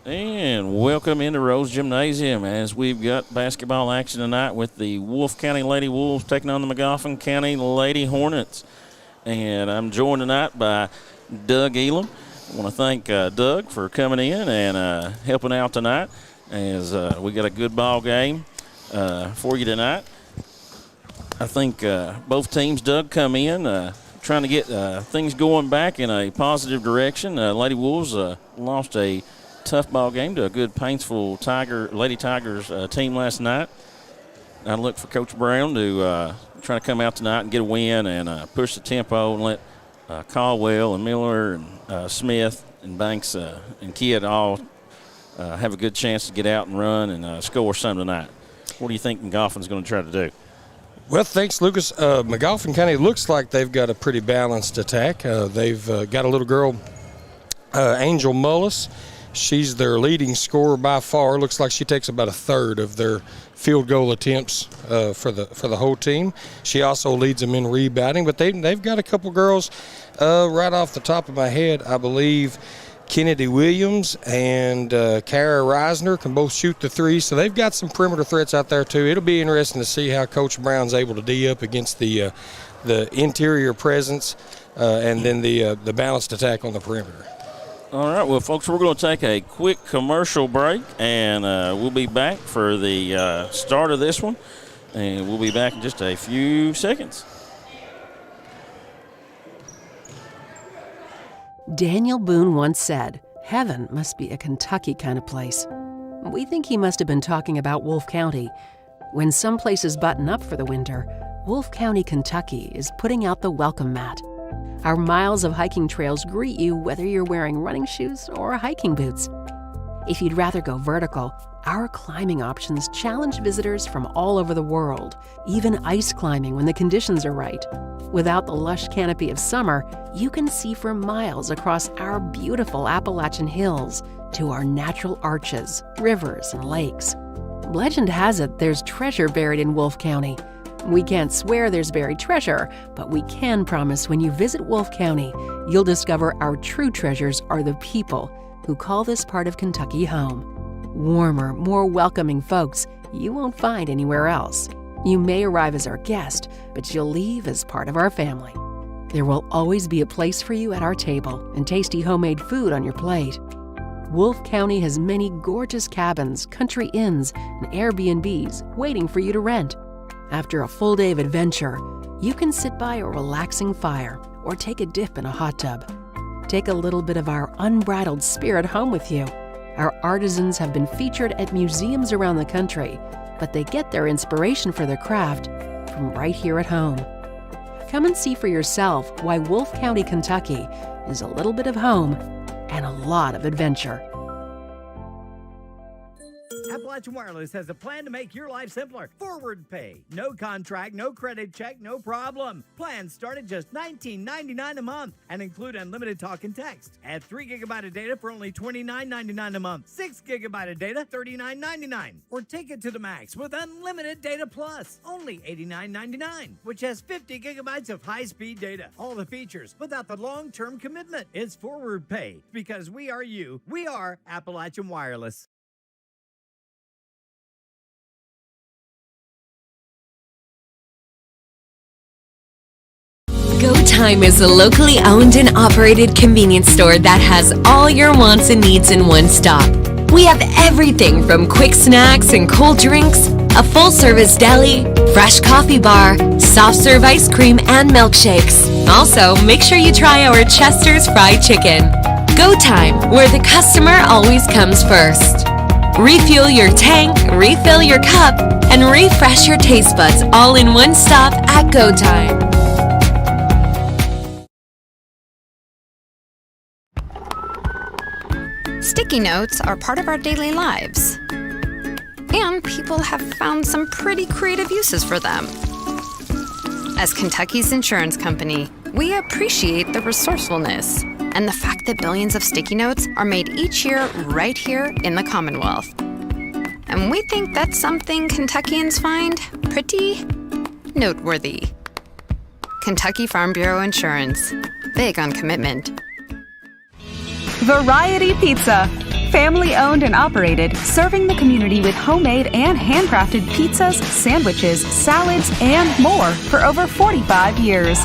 And welcome into Rose Gymnasium as we've got basketball action tonight with the Wolfe County Lady Wolves taking on the Magoffin County Lady Hornets. And I'm joined tonight by Doug Elam. I want to thank Doug for coming in and helping out tonight as we got a good ball game for you tonight. I think both teams, Doug, come in trying to get things going back in a positive direction. Lady Wolves lost a tough ball game to a good Paintsville Lady Tigers team last night. I look for Coach Brown to try to come out tonight and get a win and push the tempo and let Caldwell and Miller and Smith and Banks and Kidd all have a good chance to get out and run and score some tonight. What do you think Magoffin's going to try to do? Well, thanks, Lucas. Magoffin County looks like they've got a pretty balanced attack. They've got a little girl, Angel Mullis. She's their leading scorer by far. Looks like she takes about a third of their field goal attempts for the whole team. She also leads them in rebounding, but they've got a couple girls right off the top of my head. I believe Kennedy Williams and Kara Reisner can both shoot the three, so they've got some perimeter threats out there too. It'll be interesting to see how Coach Brown's able to D up against the interior presence and then the balanced attack on the perimeter. All right, well, folks, we're going to take a quick commercial break, and we'll be back for the start of this one, and we'll be back in just a few seconds. Daniel Boone once said, "Heaven must be a Kentucky kind of place." We think he must have been talking about Wolfe County. When some places button up for the winter, Wolfe County, Kentucky is putting out the welcome mat. Our miles of hiking trails greet you whether you're wearing running shoes or hiking boots. If you'd rather go vertical, our climbing options challenge visitors from all over the world, even ice climbing when the conditions are right. Without the lush canopy of summer, you can see for miles across our beautiful Appalachian hills to our natural arches, rivers, and lakes. Legend has it there's treasure buried in Wolfe County. We can't swear there's buried treasure, but we can promise when you visit Wolfe County, you'll discover our true treasures are the people who call this part of Kentucky home. Warmer, more welcoming folks you won't find anywhere else. You may arrive as our guest, but you'll leave as part of our family. There will always be a place for you at our table and tasty homemade food on your plate. Wolfe County has many gorgeous cabins, country inns, and Airbnbs waiting for you to rent. After a full day of adventure, you can sit by a relaxing fire or take a dip in a hot tub. Take a little bit of our unbridled spirit home with you. Our artisans have been featured at museums around the country, but they get their inspiration for their craft from right here at home. Come and see for yourself why Wolfe County, Kentucky is a little bit of home and a lot of adventure. Appalachian Wireless has a plan to make your life simpler. Forward pay. No contract, no credit check, no problem. Plans start at just $19.99 a month and include unlimited talk and text. Add 3 gigabyte of data for only $29.99 a month. 6 gigabyte of data, $39.99. Or take it to the max with unlimited data plus, only $89.99, which has 50 gigabytes of high-speed data. All the features without the long-term commitment. It's forward pay because we are you. We are Appalachian Wireless. Go Time is a locally owned and operated convenience store that has all your wants and needs in one stop. We have everything from quick snacks and cold drinks, a full-service deli, fresh coffee bar, soft-serve ice cream, and milkshakes. Also, make sure you try our Chester's Fried Chicken. Go Time, where the customer always comes first. Refuel your tank, refill your cup, and refresh your taste buds all in one stop at Go Time. Sticky notes are part of our daily lives, and people have found some pretty creative uses for them. As Kentucky's insurance company, we appreciate the resourcefulness and the fact that billions of sticky notes are made each year right here in the Commonwealth. And we think that's something Kentuckians find pretty noteworthy. Kentucky Farm Bureau Insurance. Big on commitment. Variety Pizza. Family owned and operated, serving the community with homemade and handcrafted pizzas, sandwiches, salads, and more for over 45 years.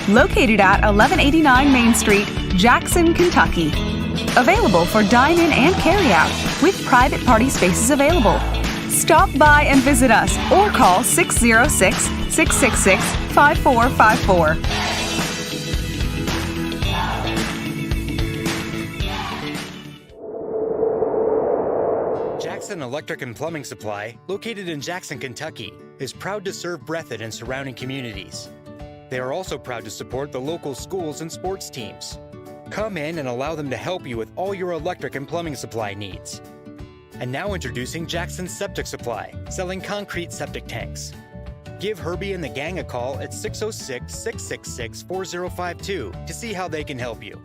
Located at 1189 Main Street, Jackson, Kentucky. Available for dine-in and carry-out, with private party spaces available. Stop by and visit us or call 606-666-5454. Jackson Electric and Plumbing Supply, located in Jackson, Kentucky, is proud to serve Breathitt and surrounding communities. They are also proud to support the local schools and sports teams. Come in and allow them to help you with all your electric and plumbing supply needs. And now introducing Jackson Septic Supply, selling concrete septic tanks. Give Herbie and the gang a call at 606-666-4052 to see how they can help you.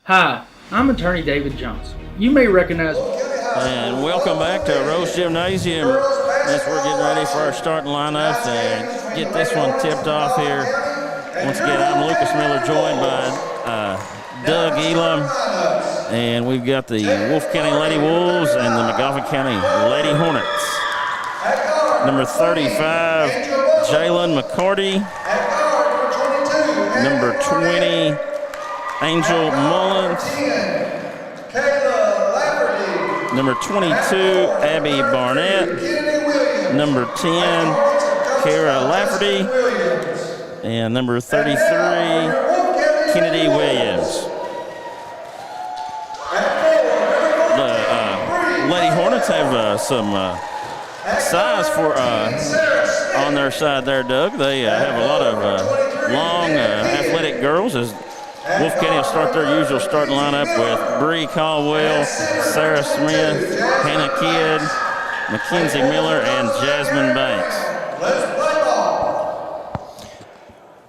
Hi, I'm attorney David Johnson. You may recognize me. And welcome back to Rose Gymnasium as we're getting ready for our starting lineups and get this one tipped off here. Once again, I'm Lucas Miller, joined by Doug Elam, and we've got the Wolfe County Lady Wolves and the Magoffin County Lady Hornets. Number 35, Jalen McCarty. Number 20, Angel Mullins. Number 22, Abby Barnett. Number 10, Kara Lafferty. And number 33, Kennedy Williams. The Lady Hornets have some size for on their side there, Doug. They have a lot of long, athletic girls. As Wolfe County will start their usual starting lineup with Bree Caldwell, Sarah Smith, Hannah Kidd, Mackenzie Miller, and Jasmine Banks.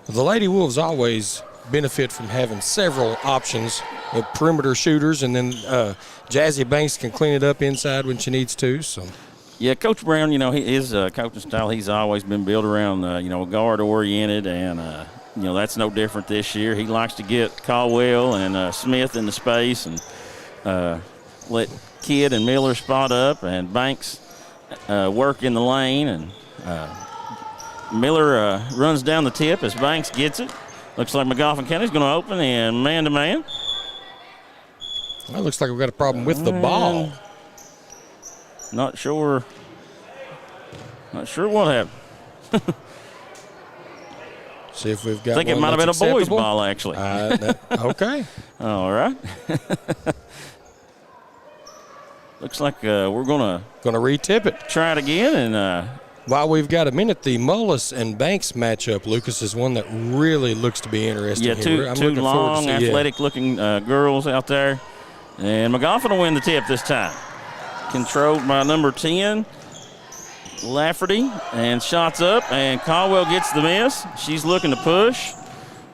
The Lady Wolves always benefit from having several options of perimeter shooters, and then Jazzy Banks can clean it up inside when she needs to. So, yeah, Coach Brown, his coaching style, he's always been built around, guard-oriented, and, that's no different this year. He likes to get Caldwell and Smith into space and let Kidd and Miller spot up, and Banks work in the lane, and Miller runs down the tip as Banks gets it. Looks like Magoffin County's going to open in man-to-man. Well, looks like we've got a problem with the ball. Not sure what happened. See if we've got. I think it might have been a boys' ball, actually. Okay. All right. Looks like we're gonna retip it. Try it again, and while we've got a minute, the Mullis and Banks matchup, Lucas, is one that really looks to be interesting. Yeah, two long, athletic-looking girls out there, and Magoffin will win the tip this time. Controlled by number 10, Lafferty, and shots up, and Caldwell gets the miss. She's looking to push,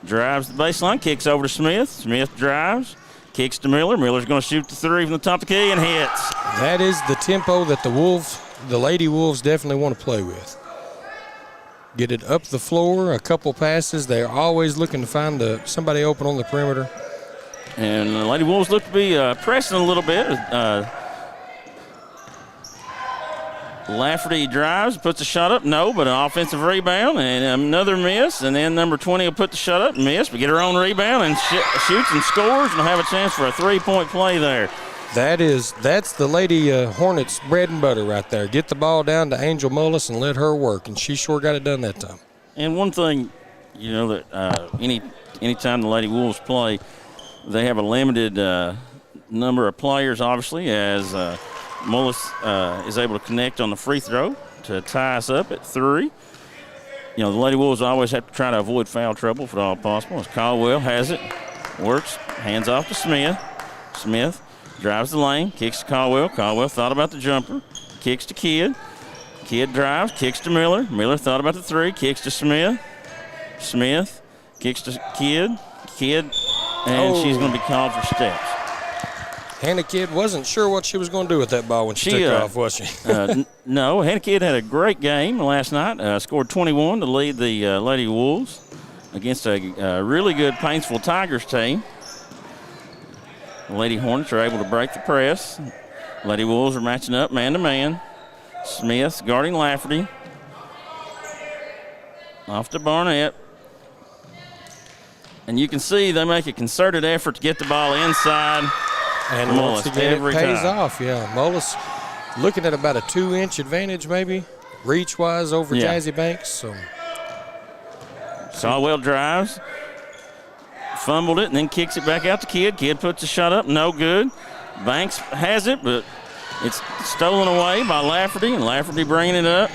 drives the baseline, kicks over to Smith. Smith drives, kicks to Miller. Miller's going to shoot the three from the top of the key and hits. That is the tempo that the Lady Wolves definitely want to play with. Get it up the floor, a couple passes. They're always looking to find somebody open on the perimeter. And the Lady Wolves look to be pressing a little bit. Lafferty drives, puts a shot up, no, but an offensive rebound and another miss. And then number 20 will put the shot up, miss, but get her own rebound and shoots and scores and have a chance for a three-point play there. That's the Lady Hornets bread and butter right there. Get the ball down to Angel Mullis and let her work, and she sure got it done that time. And one thing, that anytime the Lady Wolves play, they have a limited number of players, obviously, as Mullis is able to connect on the free throw to tie us up at 3. The Lady Wolves always have to try to avoid foul trouble if at all possible. As Caldwell has it, works, hands off to Smith. Smith drives the lane, kicks to Caldwell. Caldwell thought about the jumper, kicks to Kidd. Kidd drives, kicks to Miller. Miller thought about the three, kicks to Smith. Smith kicks to Kidd. Kidd, and she's going to be called for steps. Hannah Kidd wasn't sure what she was going to do with that ball when she took off, was she? No, Hannah Kidd had a great game last night. Scored 21 to lead the Lady Wolves against a really good Paintsville Tigers team. The Lady Hornets are able to break the press. Lady Wolves are matching up man-to-man. Smith guarding Lafferty. Off to Barnett. And you can see they make a concerted effort to get the ball inside. And once again, it pays off. Yeah, Mullis looking at about a 2-inch advantage maybe, reach-wise over Jazzy Banks. So Caldwell drives, fumbled it, and then kicks it back out to Kidd. Kidd puts the shot up, no good. Banks has it, but it's stolen away by Lafferty, and Lafferty bringing it up.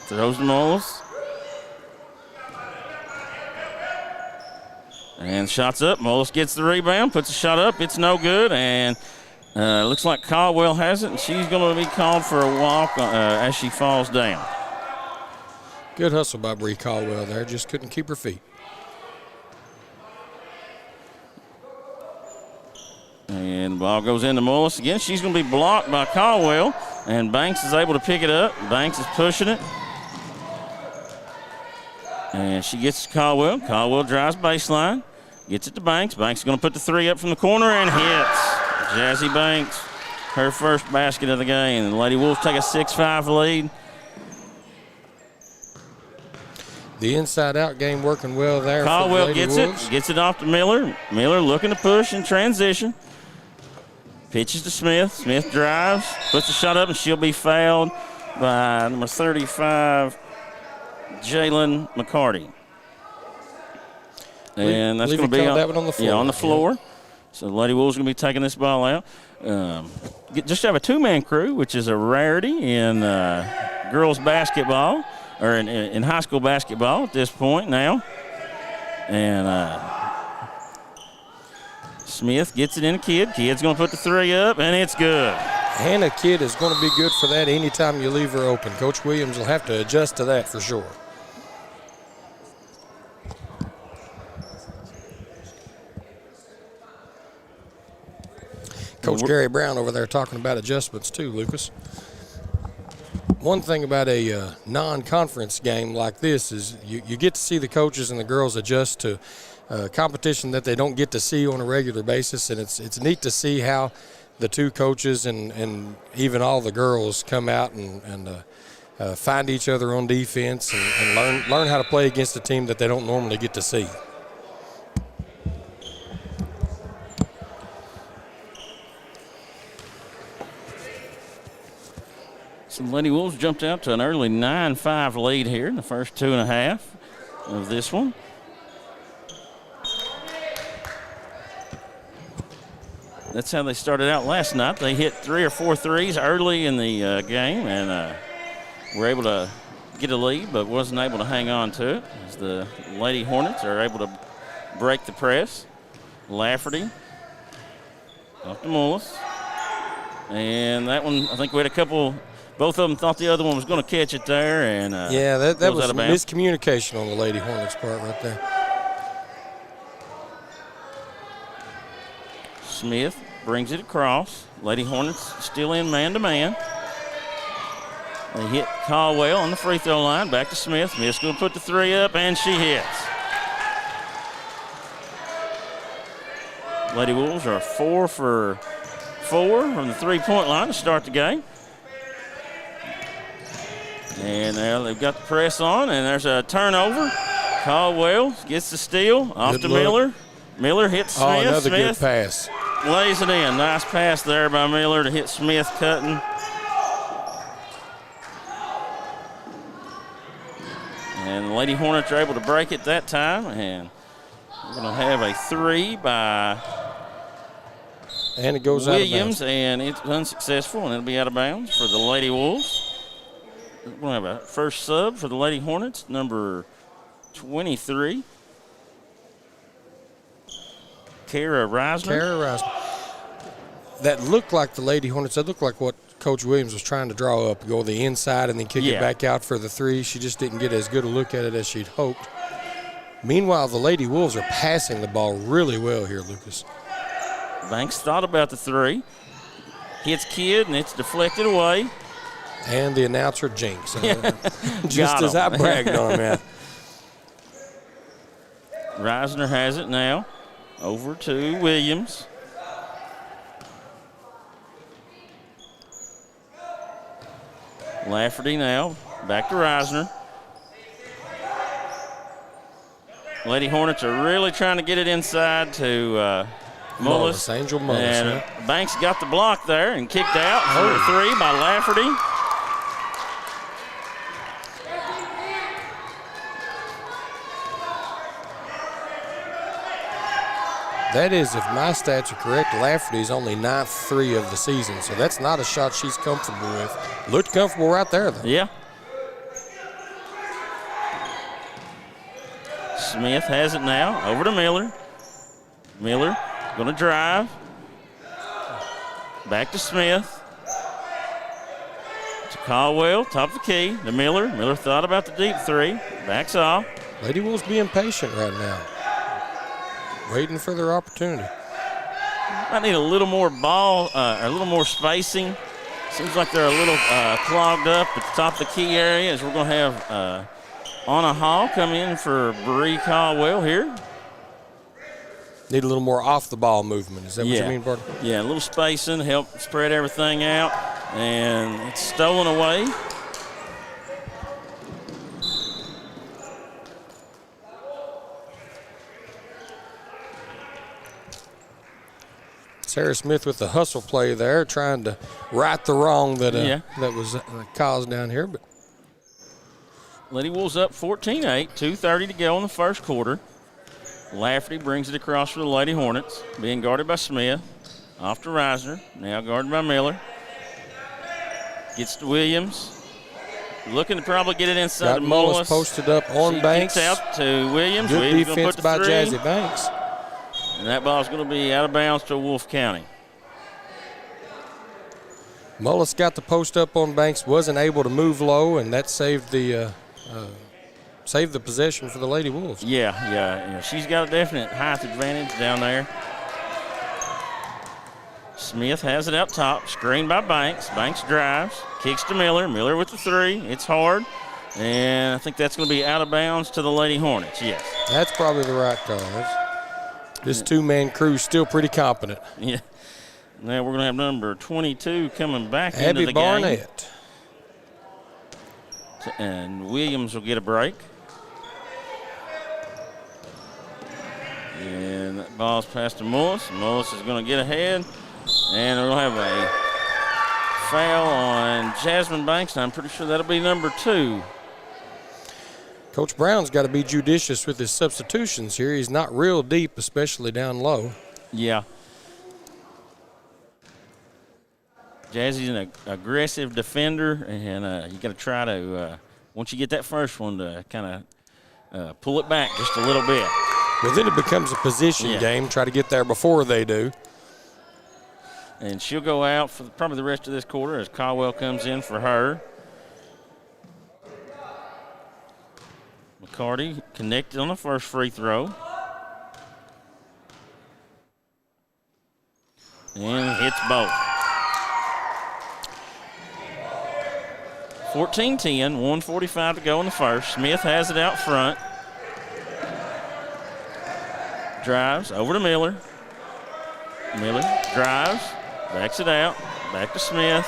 Throws to Mullis. And shots up. Mullis gets the rebound, puts a shot up. It's no good, and looks like Caldwell has it, and she's going to be called for a walk as she falls down. Good hustle by Bree Caldwell there. Just couldn't keep her feet. And the ball goes into Mullis again. She's going to be blocked by Caldwell, and Banks is able to pick it up. Banks is pushing it. And she gets to Caldwell. Caldwell drives baseline, gets it to Banks. Banks is going to put the three up from the corner and hits. Jazzy Banks, her first basket of the game. And the Lady Wolves take a 6-5 lead. The inside-out game working well there. Caldwell for the Lady Wolves. gets it off to Miller. Miller looking to push in transition. Pitches to Smith. Smith drives, puts the shot up, and she'll be fouled by number 35, Jalen McCarty. And that's going to be that one on the floor. Yeah, on the floor. Yeah. So the Lady Wolves going to be taking this ball out. Just have a two-man crew, which is a rarity in girls basketball, or in high school basketball at this point now. And Smith gets it in a Kidd. Kidd's going to put the three up, and it's good. Hannah Kidd is going to be good for that anytime you leave her open. Coach Williams will have to adjust to that for sure. Coach Gary Brown over there talking about adjustments too, Lucas. One thing about a non-conference game like this is you get to see the coaches and the girls adjust to competition that they don't get to see on a regular basis, and it's neat to see how the two coaches and even all the girls come out and find each other on defense and learn how to play against a team that they don't normally get to see. So the Lady Wolves jumped out to an early 9-5 lead here in the first 2.5 of this one. That's how they started out last night. They hit 3 or 4 threes early in the game and were able to get a lead, but wasn't able to hang on to it as the Lady Hornets are able to break the press. Lafferty off to Mullis. And that one, I think we had a couple. Both of them thought the other one was going to catch it there, and yeah, that was miscommunication on the Lady Hornets' part right there. Smith brings it across. Lady Hornets still in man-to-man. They hit Caldwell on the free throw line. Back to Smith. Smith's going to put the three up, and she hits. Lady Wolves are 4 for 4 from the three-point line to start the game. And now they've got the press on, and there's a turnover. Caldwell gets the steal off to Miller. Miller hits Smith. Oh, another Smith good pass. Lays it in. Nice pass there by Miller to hit Smith cutting. And the Lady Hornets are able to break it that time, and we're going to have a three by and it goes Williams, out of bounds. And it's unsuccessful, and it'll be out of bounds for the Lady Wolves. We're going to have a first sub for the Lady Hornets, number 23. Kara Reisner. That looked like the Lady Hornets. That looked like what Coach Williams was trying to draw up, go the inside and then kick it back out for the three. She just didn't get as good a look at it as she'd hoped. Meanwhile, the Lady Wolves are passing the ball really well here, Lucas. Banks thought about the three. Hits Kidd, and it's deflected away. And the announcer jinx. Just as I bragged on him, man. Reisner has it now. Over to Williams. Lafferty now, back to Reisner. Lady Hornets are really trying to get it inside to Mullis. Angel Mullis. And Banks got the block there and kicked out for a three by Lafferty. That is, if my stats are correct, Lafferty's only 9th 3 of the season, so that's not a shot she's comfortable with. Looked comfortable right there, though. Yeah. Smith has it now, over to Miller. Miller gonna drive. Back to Smith. To Caldwell, top of the key, to Miller. Miller thought about the deep three, backs off. Lady Wolves being patient right now. Waiting for their opportunity. Might need a little more ball, a little more spacing. Seems like they're a little clogged up at the top of the key area, as we're going to have Anna Hall come in for Bree Caldwell here. Need a little more off the ball movement. Is that what you mean, Barty? Yeah, a little spacing, help spread everything out. And it's stolen away. Sarah Smith with the hustle play there, trying to right the wrong that that was caused down here. But Lady Wolves up 14-8, 2:30 to go in the first quarter. Lafferty brings it across for the Lady Hornets, being guarded by Smith. Off to Reisner, now guarded by Miller. Gets to Williams. Looking to probably get it inside got to Mullis Mullis. posted up on She Banks. kicks out to Williams. Good Williams defense put the by three. Jazzy Banks. And that ball's going to be out of bounds to Wolfe County. Mullis got the post up on Banks, wasn't able to move low, and that saved the possession for the Lady Wolves. Yeah. She's got a definite height advantage down there. Smith has it up top, screened by Banks. Banks drives, kicks to Miller. Miller with the three. It's hard. And I think that's going to be out of bounds to the Lady Hornets, yes. That's probably the right call. This two-man crew is still pretty competent. Yeah. Now we're going to have number 22 coming back Abby into the Barnett. game. And Williams will get a break. And that ball's passed to Mullis. Mullis is going to get ahead. And we'll have a foul on Jasmine Banks. I'm pretty sure that'll be number 2. Coach Brown's got to be judicious with his substitutions here. He's not real deep, especially down low. Yeah. Jazzy's an aggressive defender, and you got to try to, once you get that first one, to kind of pull it back just a little bit. Well, then it becomes a position game. Try to get there before they do. And she'll go out for probably the rest of this quarter as Caldwell comes in for her. McCarty connected on the first free throw. And hits both. 14-10, 1:45 to go in the first. Smith has it out front. Drives over to Miller. Miller drives, backs it out, back to Smith.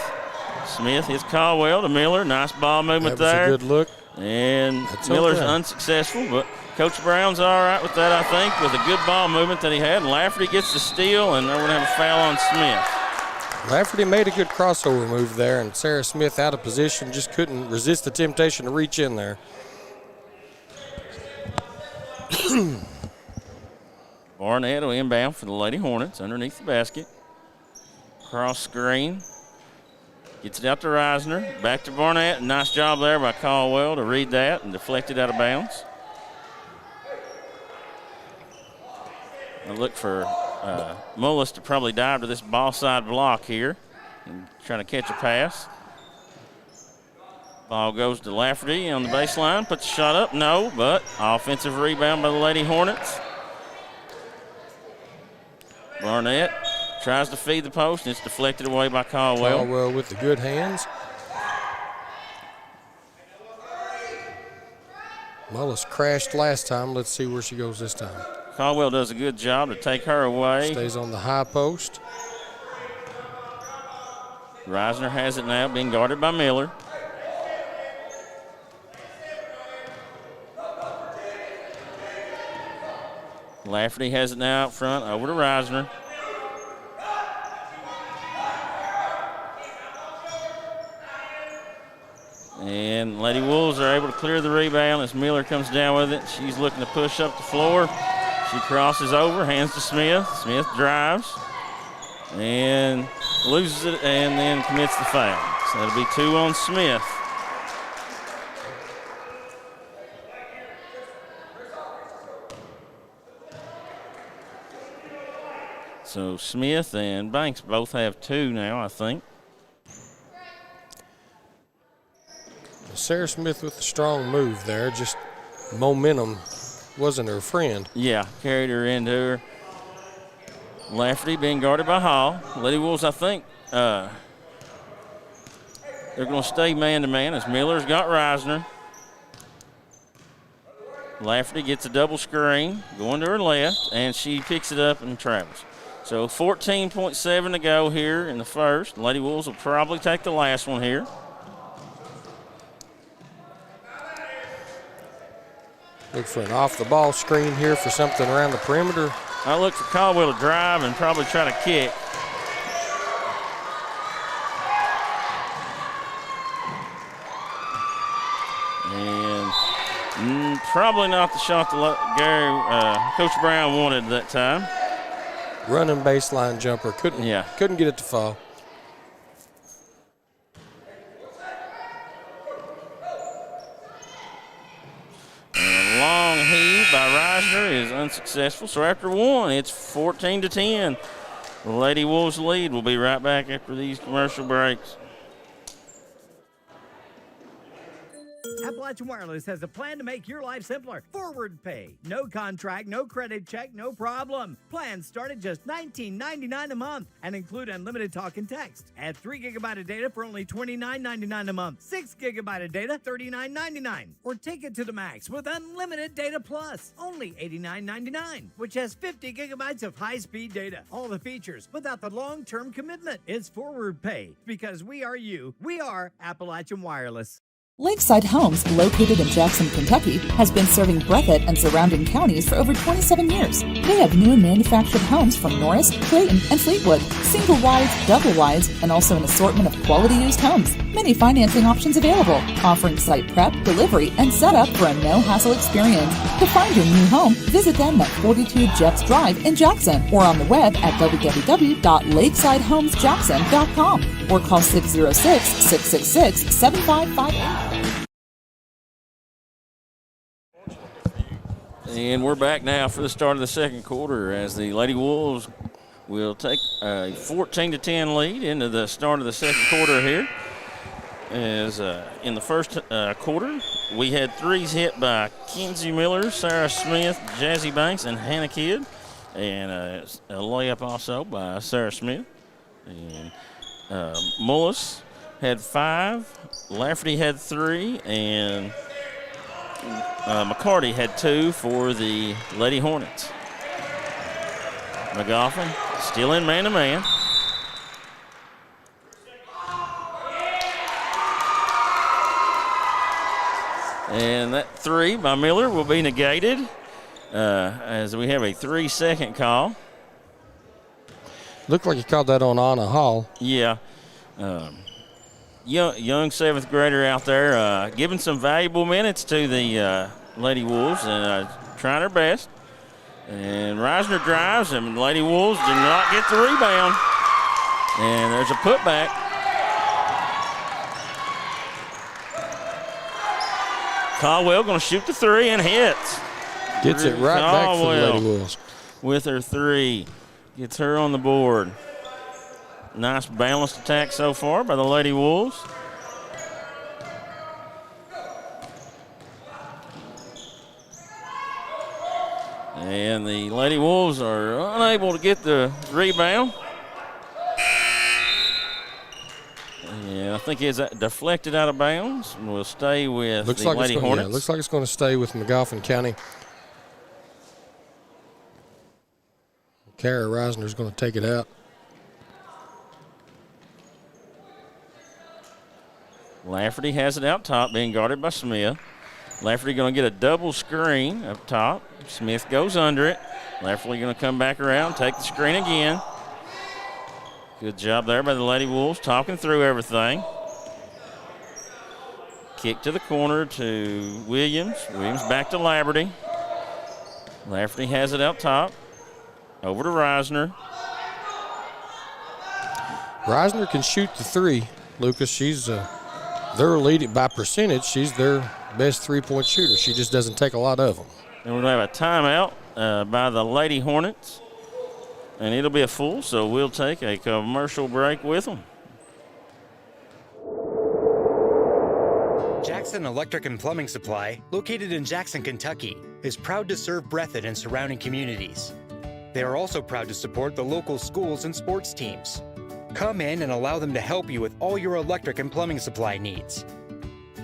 Smith hits Caldwell to Miller. Nice ball movement there. That was a good look. And Miller's unsuccessful, but Coach Brown's all right with that, I think, with a good ball movement that he had. And Lafferty gets the steal, and they're going to have a foul on Smith. Lafferty made a good crossover move there, and Sarah Smith out of position, just couldn't resist the temptation to reach in there. Barnett will inbound for the Lady Hornets underneath the basket. Cross screen. Gets it out to Reisner. Back to Barnett. Nice job there by Caldwell to read that and deflect it out of bounds. I look for Mullis to probably dive to this ball side block here and trying to catch a pass. Ball goes to Lafferty on the baseline. Puts the shot up. No, but offensive rebound by the Lady Hornets. Barnett tries to feed the post, and it's deflected away by Caldwell. Caldwell with the good hands. Mullis crashed last time. Let's see where she goes this time. Caldwell does a good job to take her away. Stays on the high post. Reisner has it now, being guarded by Miller. Lafferty has it now out front over to Reisner. And Lady Wolves are able to clear the rebound as Miller comes down with it. She's looking to push up the floor. She crosses over, hands to Smith. Smith drives and loses it and then commits the foul. So that'll be 2 on Smith. So Smith and Banks both have 2 now, I think. Sarah Smith with a strong move there. Just momentum wasn't her friend. Yeah, carried her into her. Lafferty being guarded by Hall. Lady Wolves, I think, they're going to stay man-to-man as Miller's got Reisner. Lafferty gets a double screen, going to her left, and she picks it up and travels. So 14.7 to go here in the first. Lady Wolves will probably take the last one here. Look for an off-the-ball screen here for something around the perimeter. I look for Caldwell to drive and probably try to kick. And probably not the shot that Coach Brown wanted that time. Running baseline jumper. Couldn't get it to fall. Long heave by Reisner is unsuccessful. So after 1, it's 14-10. The Lady Wolves lead. We'll be right back after these commercial breaks. Appalachian Wireless has a plan to make your life simpler. Forward pay. No contract, no credit check, no problem. Plans start at just $19.99 a month and include unlimited talk and text. Add 3 gigabyte of data for only $29.99 a month. 6 gigabyte of data, $39.99. Or take it to the max with unlimited data plus, only $89.99, which has 50 gigabytes of high-speed data. All the features without the long-term commitment. It's forward pay because we are you. We are Appalachian Wireless. Lakeside Homes, located in Jackson, Kentucky, has been serving Breathitt and surrounding counties for over 27 years. They have new and manufactured homes from Norris, Clayton, and Fleetwood, single wides, double wides, and also an assortment of quality used homes. Many financing options available, offering site prep, delivery, and setup for a no-hassle experience. To find your new home, visit them at 42 Jeffs Drive in Jackson or on the web at www.lakesidehomesjackson.com or call 606-666-7558. And we're back now for the start of the second quarter as the Lady Wolves will take a 14-10 lead into the start of the second quarter here. As in the first quarter, we had 3s hit by Kenzie Miller, Sarah Smith, Jazzy Banks, and Hannah Kidd. And a layup also by Sarah Smith. And Mullis had 5, Lafferty had 3, and McCarty had 2 for the Lady Hornets. Magoffin still in man-to-man. And that 3 by Miller will be negated as we have a 3-second call. Looked like he called that on Anna Hall. Yeah. Young 7th grader out there giving some valuable minutes to the Lady Wolves and trying her best. And Reisner drives, and Lady Wolves did not get the rebound. And there's a putback. Caldwell going to shoot the 3 and hits. Gets it right back for the Lady Wolves. With her 3. Gets her on the board. Nice balanced attack so far by the Lady Wolves. And the Lady Wolves are unable to get the rebound. And I think it's deflected out of bounds. And we'll stay with the Lady Hornets. Yeah, looks like it's going to stay with Magoffin County. Kara Reisner's going to take it out. Lafferty has it out top, being guarded by Smith. Lafferty going to get a double screen up top. Smith goes under it. Lafferty going to come back around, take the screen again. Good job there by the Lady Wolves, talking through everything. Kick to the corner to Williams. Williams back to Lafferty. Lafferty has it out top. Over to Reisner. Reisner can shoot the three. Lucas, she's their lead by percentage. She's their best three-point shooter. She just doesn't take a lot of them. And we're going to have a timeout by the Lady Hornets. And it'll be a full, so we'll take a commercial break with them. Jackson Electric and Plumbing Supply, located in Jackson, Kentucky, is proud to serve Breathitt and surrounding communities. They are also proud to support the local schools and sports teams. Come in and allow them to help you with all your electric and plumbing supply needs.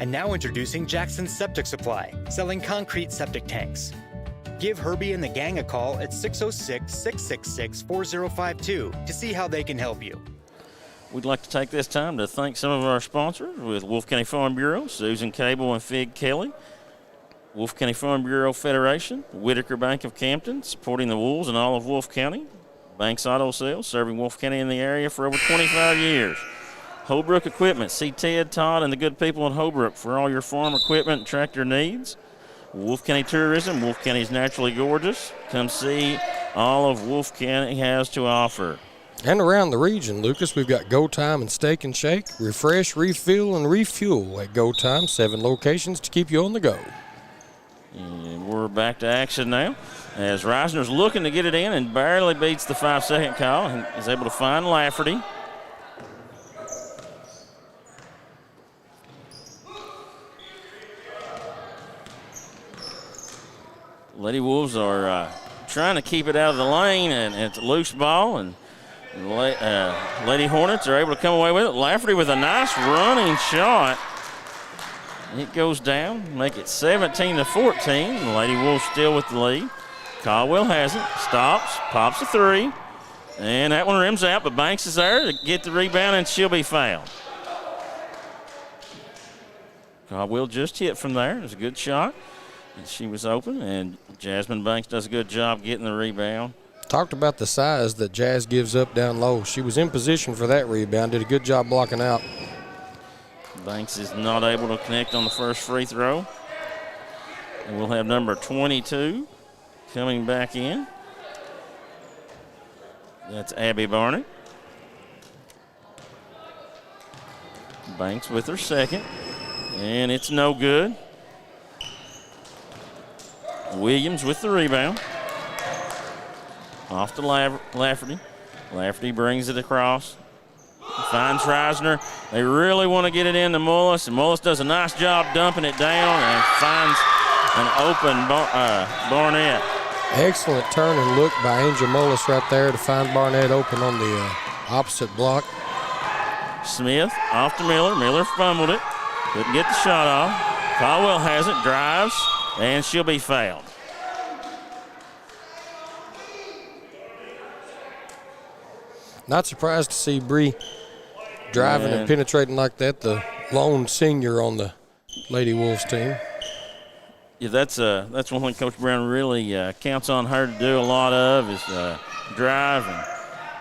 And now introducing Jackson Septic Supply, selling concrete septic tanks. Give Herbie and the gang a call at 606-666-4052 to see how they can help you. We'd like to take this time to thank some of our sponsors with Wolfe County Farm Bureau, Susan Cable and Fig Kelly, Wolfe County Farm Bureau Federation, Whitaker Bank of Campton, supporting the Wolves and all of Wolfe County, Banks Auto Sales, serving Wolfe County in the area for over 25 years. Holbrook Equipment, see Ted, Todd, and the good people in Holbrook for all your farm equipment and tractor needs. Wolfe County Tourism, Wolfe County is naturally gorgeous. Come see all of Wolfe County has to offer. And around the region, Lucas, we've got Go Time and Steak and Shake. Refresh, refill, and refuel at Go Time. 7 locations to keep you on the go. And we're back to action now as Reisner's looking to get it in and barely beats the 5-second call and is able to find Lafferty. Lady Wolves are trying to keep it out of the lane, and it's a loose ball, and Lady Hornets are able to come away with it. Lafferty with a nice running shot. It goes down, make it 17-14. The Lady Wolves still with the lead. Caldwell has it, stops, pops a three, and that one rims out, but Banks is there to get the rebound, and she'll be fouled. Caldwell just hit from there. It was a good shot. And she was open, and Jasmine Banks does a good job getting the rebound. Talked about the size that Jazz gives up down low. She was in position for that rebound, did a good job blocking out. Banks is not able to connect on the first free throw. And we'll have number 22 coming back in. That's Abby Barnett. Banks with her second, and it's no good. Williams with the rebound. Off to Lafferty. Lafferty brings it across. Finds Reisner. They really want to get it into Mullis, and Mullis does a nice job dumping it down and finds an open Barnett. Excellent turn and look by Angel Mullis right there to find Barnett open on the opposite block. Smith off to Miller. Miller fumbled it. Couldn't get the shot off. Caldwell has it, drives, and she'll be fouled. Not surprised to see Bree driving and penetrating like that, the lone senior on the Lady Wolves team. Yeah, that's one thing Coach Brown really counts on her to do a lot of is drive.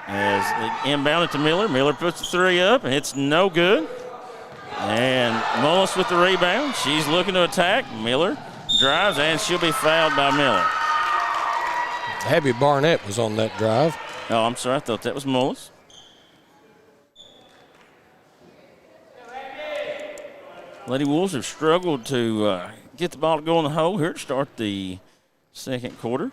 And as they inbound it to Miller, Miller puts the three up, and it's no good. And Mullis with the rebound. She's looking to attack. Miller drives, and she'll be fouled by Miller. Abby Barnett was on that drive. Oh, I'm sorry. I thought that was Mullis. Lady Wolves have struggled to get the ball to go in the hole here to start the second quarter.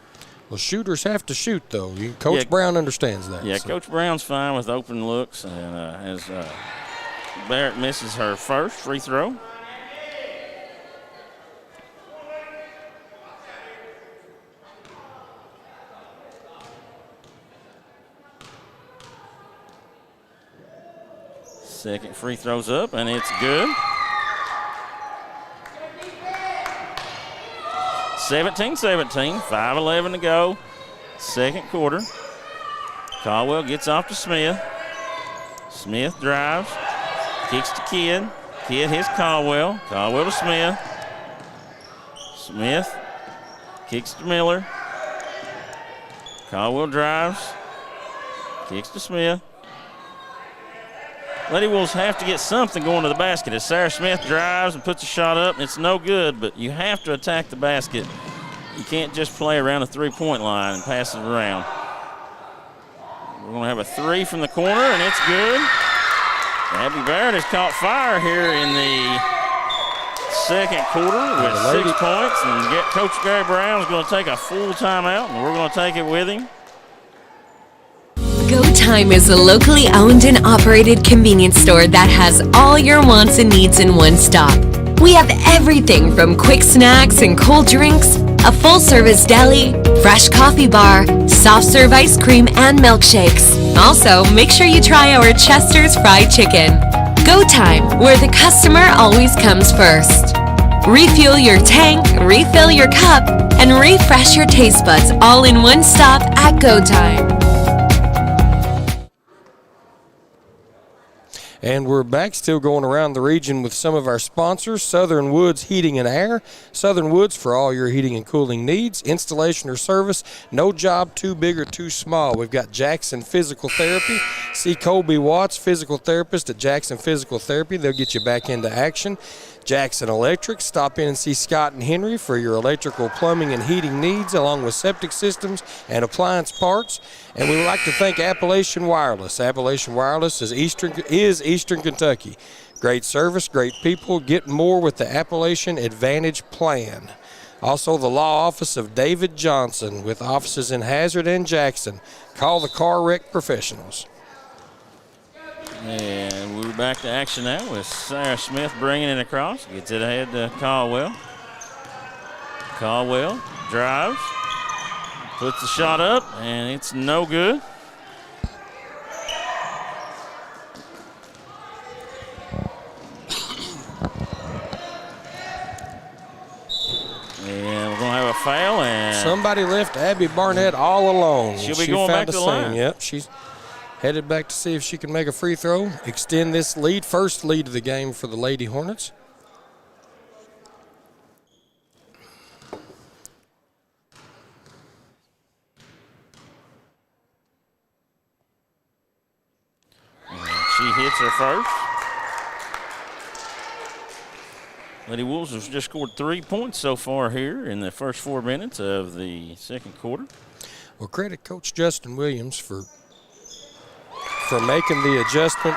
Well, shooters have to shoot, though. Coach Brown understands that. Yeah, so. Coach Brown's fine with open looks, and as Barrett misses her first free throw. Second free throw's up, and it's good. 17-17, 5:11 to go. Second quarter. Caldwell gets off to Smith. Smith drives, kicks to Kidd. Kidd hits Caldwell. Caldwell to Smith. Smith kicks to Miller. Caldwell drives. Kicks to Smith. Lady Wolves have to get something going to the basket as Sarah Smith drives and puts a shot up, and it's no good, but you have to attack the basket. You can't just play around the three-point line and pass it around. We're going to have a three from the corner, and it's good. Abby Barrett has caught fire here in the second quarter with 6 points, and Coach Gary Brown is going to take a full timeout, and we're going to take it with him. Go Time is a locally owned and operated convenience store that has all your wants and needs in one stop. We have everything from quick snacks and cold drinks, a full-service deli, fresh coffee bar, soft-serve ice cream, and milkshakes. Also, make sure you try our Chester's Fried Chicken. Go Time, where the customer always comes first. Refuel your tank, refill your cup, and refresh your taste buds all in one stop at Go Time. And we're back, still going around the region with some of our sponsors. Southern Woods Heating and Air. Southern Woods for all your heating and cooling needs, installation or service. No job too big or too small. We've got Jackson Physical Therapy. See Colby Watts, physical therapist at Jackson Physical Therapy. They'll get you back into action. Jackson Electric. Stop in and see Scott and Henry for your electrical, plumbing, and heating needs, along with septic systems and appliance parts. And we would like to thank Appalachian Wireless. Appalachian Wireless is Eastern Kentucky. Great service, great people. Get more with the Appalachian Advantage Plan. Also, the law office of David Johnson with offices in Hazard and Jackson. Call the car wreck professionals. And we're back to action now with Sarah Smith bringing it across. Gets it ahead to Caldwell. Caldwell drives. Puts the shot up, and it's no good. And we're going to have a foul. And somebody left Abby Barnett all alone. She'll be going back to the line. Yep, she's headed back to see if she can make a free throw, extend this lead, first lead of the game for the Lady Hornets. She hits her first. Lady Wolves have just scored 3 points so far here in the first 4 minutes of the second quarter. Well, credit Coach Justin Williams for making the adjustment.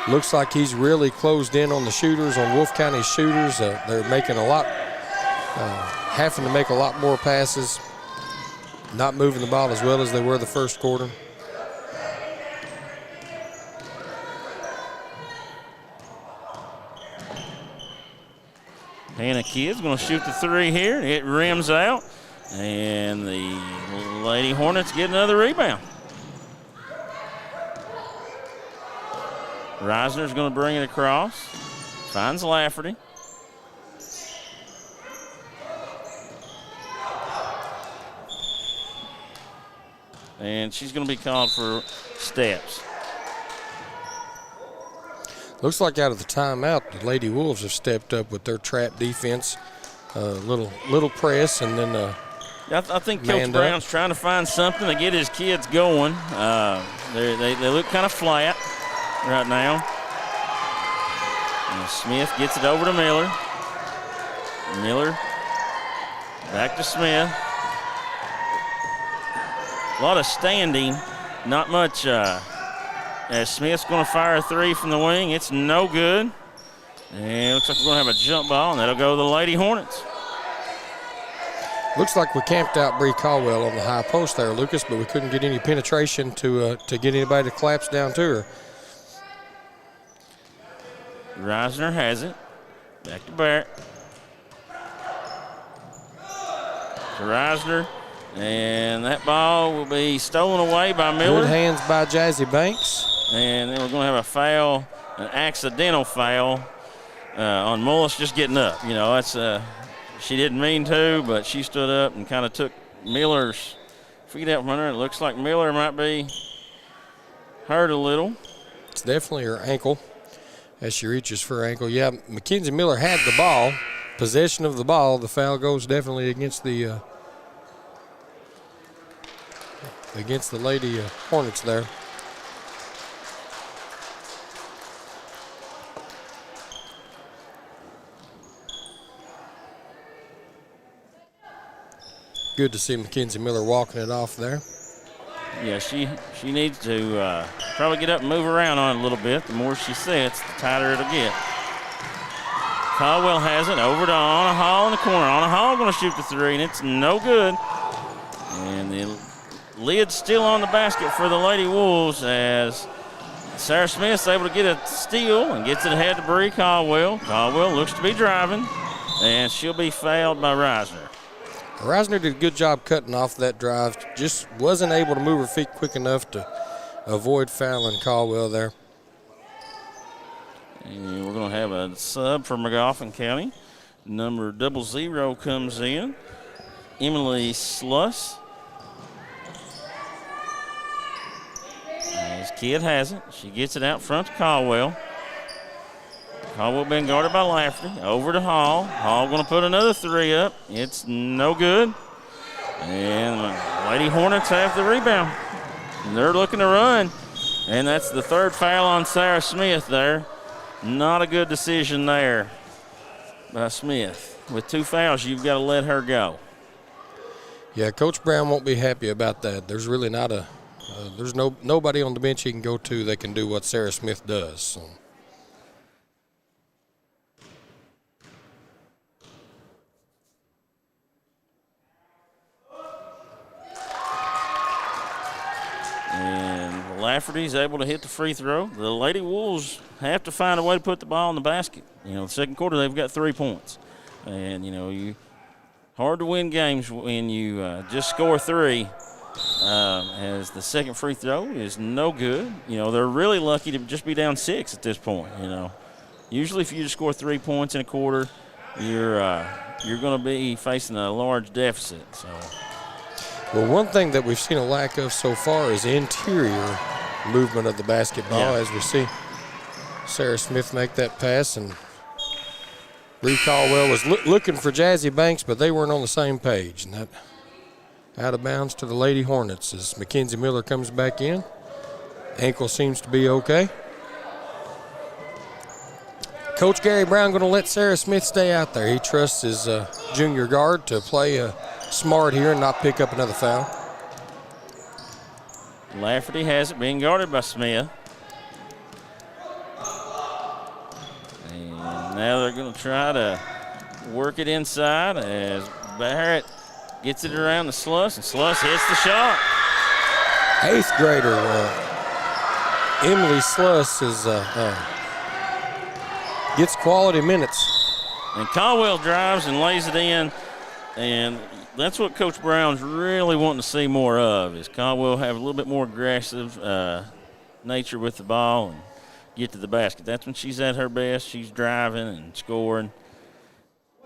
Looks like he's really closed in on the shooters, on Wolfe County's shooters. They're making a lot, having to make a lot more passes, not moving the ball as well as they were the first quarter. Hannah Kidd's going to shoot the three here. It rims out, and the Lady Hornets get another rebound. Reisner's going to bring it across. Finds Lafferty. And she's going to be called for steps. Looks like out of the timeout, the Lady Wolves have stepped up with their trap defense. Little press, and then I think Coach Brown's trying to find something to get his kids going. They look kind of flat right now. And Smith gets it over to Miller. Miller back to Smith. A lot of standing, not much. As Smith's going to fire a three from the wing, it's no good. And it looks like we're going to have a jump ball, and that'll go to the Lady Hornets. Looks like we camped out Bree Caldwell on the high post there, Lucas, but we couldn't get any penetration to get anybody to collapse down to her. Reisner has it. Back to Barrett. To Reisner. And that ball will be stolen away by Miller. Good hands by Jazzy Banks. And then we're going to have a foul, an accidental foul on Mullis just getting up. You know, that's she didn't mean to, but she stood up and kind of took Miller's feet out from under. It looks like Miller might be hurt a little. It's definitely her ankle as she reaches for her ankle. Yeah, Mackenzie Miller had the ball, possession of the ball. The foul goes definitely against the Lady Hornets there. Good to see Mackenzie Miller walking it off there. Yeah, she needs to probably get up and move around on it a little bit. The more she sits, the tighter it'll get. Caldwell has it over to Anna Hall in the corner. Anna Hall going to shoot the three, and it's no good. And the lid's still on the basket for the Lady Wolves as Sarah Smith's able to get a steal and gets it ahead to Bree Caldwell. Caldwell looks to be driving, and she'll be fouled by Reisner. Reisner did a good job cutting off that drive. Just wasn't able to move her feet quick enough to avoid fouling Caldwell there. And we're going to have a sub for Magoffin County. Number 00 comes in. Emily Sluss. As Kidd has it. She gets it out front to Caldwell. Caldwell being guarded by Lafferty. Over to Hall. Hall going to put another three up. It's no good. And the Lady Hornets have the rebound. And they're looking to run. And that's the third foul on Sarah Smith there. Not a good decision there by Smith. With 2 fouls, you've got to let her go. Yeah, Coach Brown won't be happy about that. There's really not there's nobody on the bench he can go to that can do what Sarah Smith does. So. And Lafferty's able to hit the free throw. The Lady Wolves have to find a way to put the ball in the basket. The second quarter they've got 3 points. And, hard to win games when you just score 3 as the second free throw is no good. They're really lucky to just be down 6 at this point, Usually if you just score 3 points in a quarter, you're going to be facing a large deficit. So. Well, one thing that we've seen a lack of so far is interior movement of the basketball, as we see Sarah Smith make that pass, and Bree Caldwell was looking for Jazzy Banks, but they weren't on the same page. And that out of bounds to the Lady Hornets as Mackenzie Miller comes back in. Ankle seems to be okay. Coach Gary Brown going to let Sarah Smith stay out there. He trusts his junior guard to play smart here and not pick up another foul. Lafferty has it, being guarded by Smith. And now they're going to try to work it inside as Barrett gets it around the Sluss, and Sluss hits the shot. 8th grader Emily Sluss gets quality minutes. And Caldwell drives and lays it in, and that's what Coach Brown's really wanting to see more of, is Caldwell have a little bit more aggressive nature with the ball and get to the basket. That's when she's at her best. She's driving and scoring.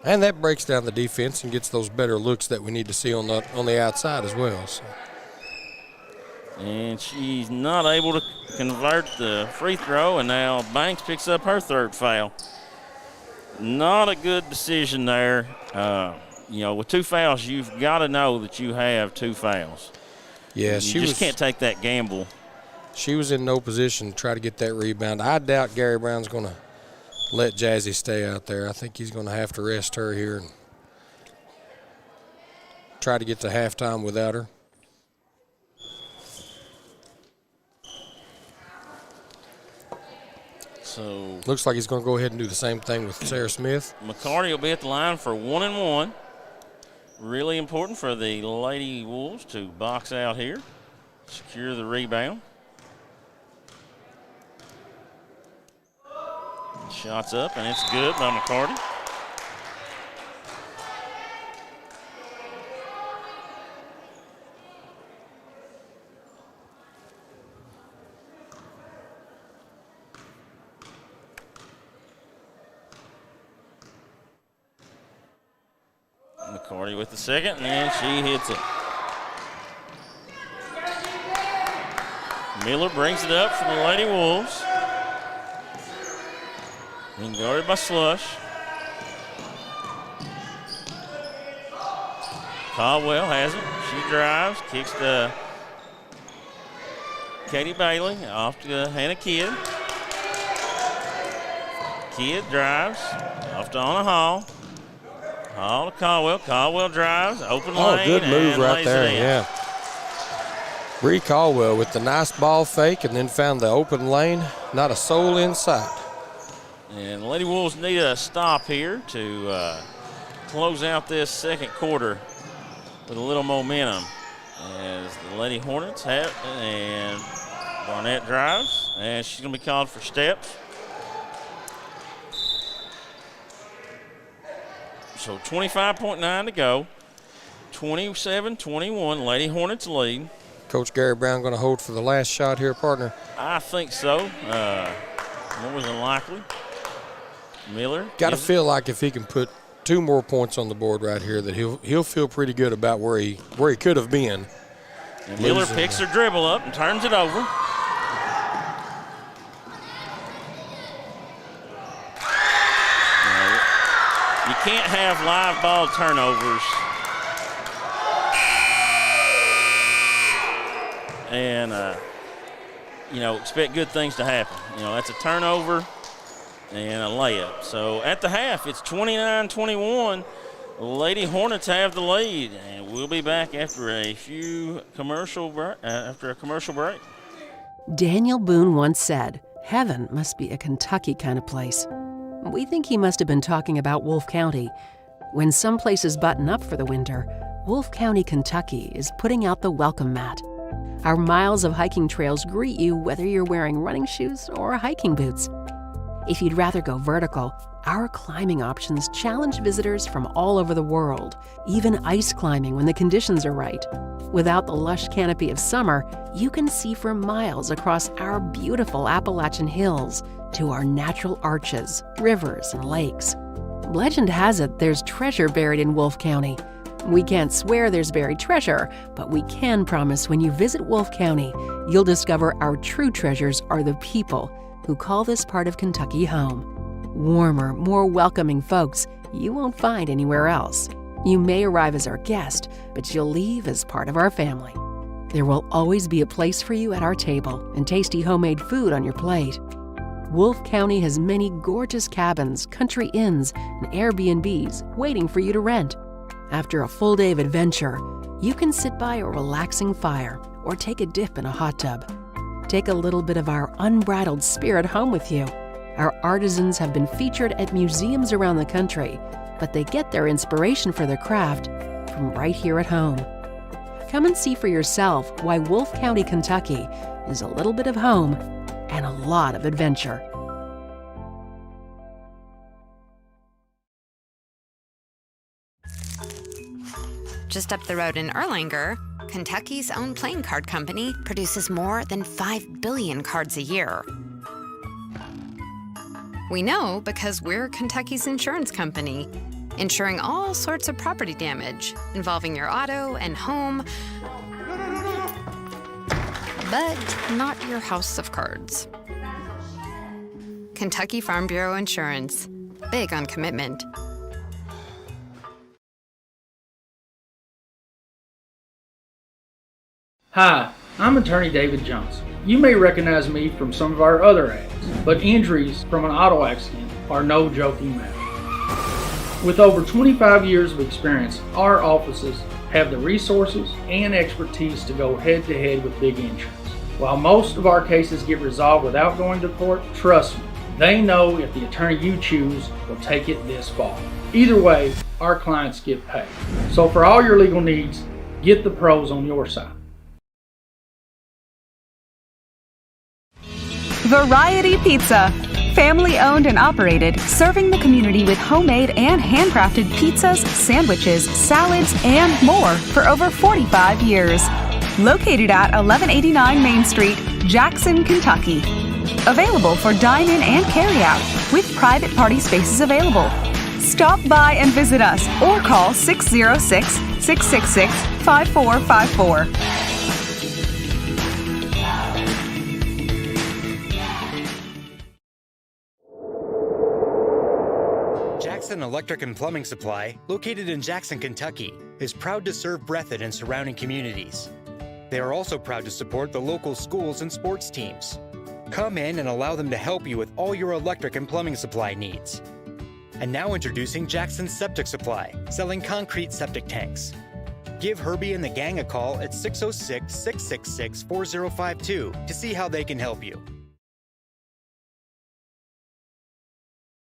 And that breaks down the defense and gets those better looks that we need to see on the outside as well. So. And she's not able to convert the free throw, and now Banks picks up her 3rd foul. Not a good decision there. With 2 fouls, you've got to know that you have 2 fouls. Yeah, you just can't take that gamble. She was in no position to try to get that rebound. I doubt Gary Brown's going to let Jazzy stay out there. I think he's going to have to rest her here and try to get to halftime without her. So looks like he's going to go ahead and do the same thing with Sarah Smith. McCarty will be at the line for 1-and-1. Really important for the Lady Wolves to box out here, secure the rebound. Shots up, and it's good by McCarty. McCarty with the second, and she hits it. Miller brings it up for the Lady Wolves. Being guarded by Slush. Caldwell has it. She drives, kicks to Katie Bailey, off to Hannah Kidd. Kidd drives, off to Anna Hall. Hall to Caldwell. Caldwell drives, open lane. Oh, good move and right lays there, it in. yeah. Bree Caldwell with the nice ball fake and then found the open lane. Not a soul in sight. And the Lady Wolves need a stop here to close out this second quarter with a little momentum. As the Lady Hornets have, and Barnett drives, and she's going to be called for steps. So 25.9 to go. 27-21, Lady Hornets lead. Coach Gary Brown going to hold for the last shot here, partner. I think so. More than likely. Miller. Got to feel like if he can put 2 more points on the board right here, that he'll feel pretty good about where he could have been. And Miller picks her dribble up and turns it over. You can't have live ball turnovers and expect good things to happen. That's a turnover and a layup. So at the half, it's 29-21. Lady Hornets have the lead, and we'll be back after a commercial break. Daniel Boone once said, "Heaven must be a Kentucky kind of place." We think he must have been talking about Wolfe County. When some places button up for the winter, Wolfe County, Kentucky is putting out the welcome mat. Our miles of hiking trails greet you whether you're wearing running shoes or hiking boots. If you'd rather go vertical, our climbing options challenge visitors from all over the world, even ice climbing when the conditions are right. Without the lush canopy of summer, you can see for miles across our beautiful Appalachian hills to our natural arches, rivers, and lakes. Legend has it there's treasure buried in Wolfe County. We can't swear there's buried treasure, but we can promise when you visit Wolfe County, you'll discover our true treasures are the people who call this part of Kentucky home. Warmer, more welcoming folks you won't find anywhere else. You may arrive as our guest, but you'll leave as part of our family. There will always be a place for you at our table and tasty homemade food on your plate. Wolfe County has many gorgeous cabins, country inns, and Airbnbs waiting for you to rent. After a full day of adventure, you can sit by a relaxing fire or take a dip in a hot tub. Take a little bit of our unbridled spirit home with you. Our artisans have been featured at museums around the country, but they get their inspiration for their craft from right here at home. Come and see for yourself why Wolfe County, Kentucky is a little bit of home and a lot of adventure. Just up the road in Erlanger, Kentucky's own playing card company produces more than 5 billion cards a year. We know because we're Kentucky's insurance company, insuring all sorts of property damage involving your auto and home, but not your house of cards. Kentucky Farm Bureau Insurance, big on commitment. Hi, I'm attorney David Johnson. You may recognize me from some of our other ads, but injuries from an auto accident are no joking matter. With over 25 years of experience, our offices have the resources and expertise to go head-to-head with big insurance. While most of our cases get resolved without going to court, trust me, they know if the attorney you choose will take it this far. Either way, our clients get paid. So for all your legal needs, get the pros on your side. Variety Pizza. Family owned and operated, serving the community with homemade and handcrafted pizzas, sandwiches, salads, and more for over 45 years. Located at 1189 Main Street, Jackson, Kentucky. Available for dine-in and carry-out, with private party spaces available. Stop by and visit us or call 606-666-5454. Jackson Electric and Plumbing Supply, located in Jackson, Kentucky, is proud to serve Breathitt and surrounding communities. They are also proud to support the local schools and sports teams. Come in and allow them to help you with all your electric and plumbing supply needs. And now introducing Jackson Septic Supply, selling concrete septic tanks. Give Herbie and the gang a call at 606-666-4052 to see how they can help you.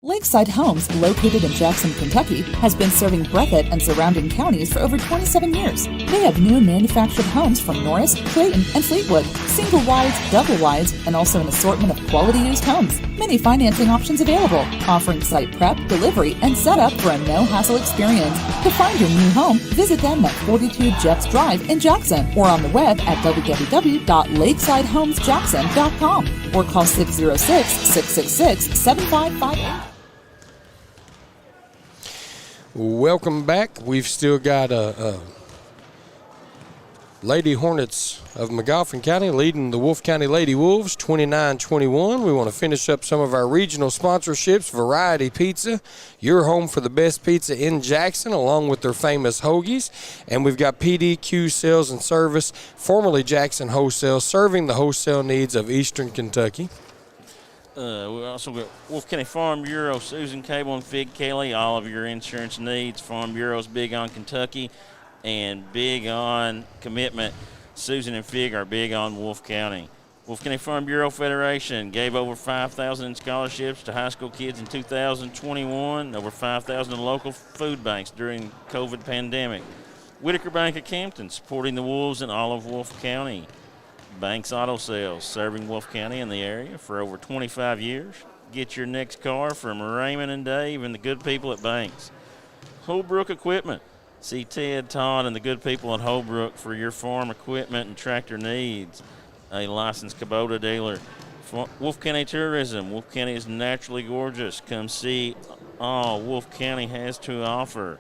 Lakeside Homes, located in Jackson, Kentucky, has been serving Breathitt and surrounding counties for over 27 years. They have new and manufactured homes from Norris, Creighton, and Fleetwood, single wides, double wides, and also an assortment of quality used homes. Many financing options available, offering site prep, delivery, and setup for a no-hassle experience. To find your new home, visit them at 42 Jeffs Drive in Jackson or on the web at www.lakesidehomesjackson.com or call 606-666-7558. Welcome back. We've still got Lady Hornets of Magoffin County leading the Wolfe County Lady Wolves 29-21. We want to finish up some of our regional sponsorships. Variety Pizza, your home for the best pizza in Jackson, along with their famous hoagies. And we've got PDQ Sales and Service, formerly Jackson Wholesale, serving the wholesale needs of Eastern Kentucky. We also got Wolfe County Farm Bureau, Susan Cable and Fig Kelly, all of your insurance needs. Farm Bureau's big on Kentucky and big on commitment. Susan and Fig are big on Wolfe County. Wolfe County Farm Bureau Federation gave over $5,000 in scholarships to high school kids in 2021, over $5,000 to local food banks during COVID pandemic. Whitaker Bank of Campton supporting the Wolves in all of Wolfe County. Banks Auto Sales, serving Wolfe County and the area for over 25 years. Get your next car from Raymond and Dave and the good people at Banks. Holbrook Equipment. See Ted, Todd, and the good people at Holbrook for your farm equipment and tractor needs. A licensed Kubota dealer. Wolfe County Tourism. Wolfe County is naturally gorgeous. Come see all Wolfe County has to offer.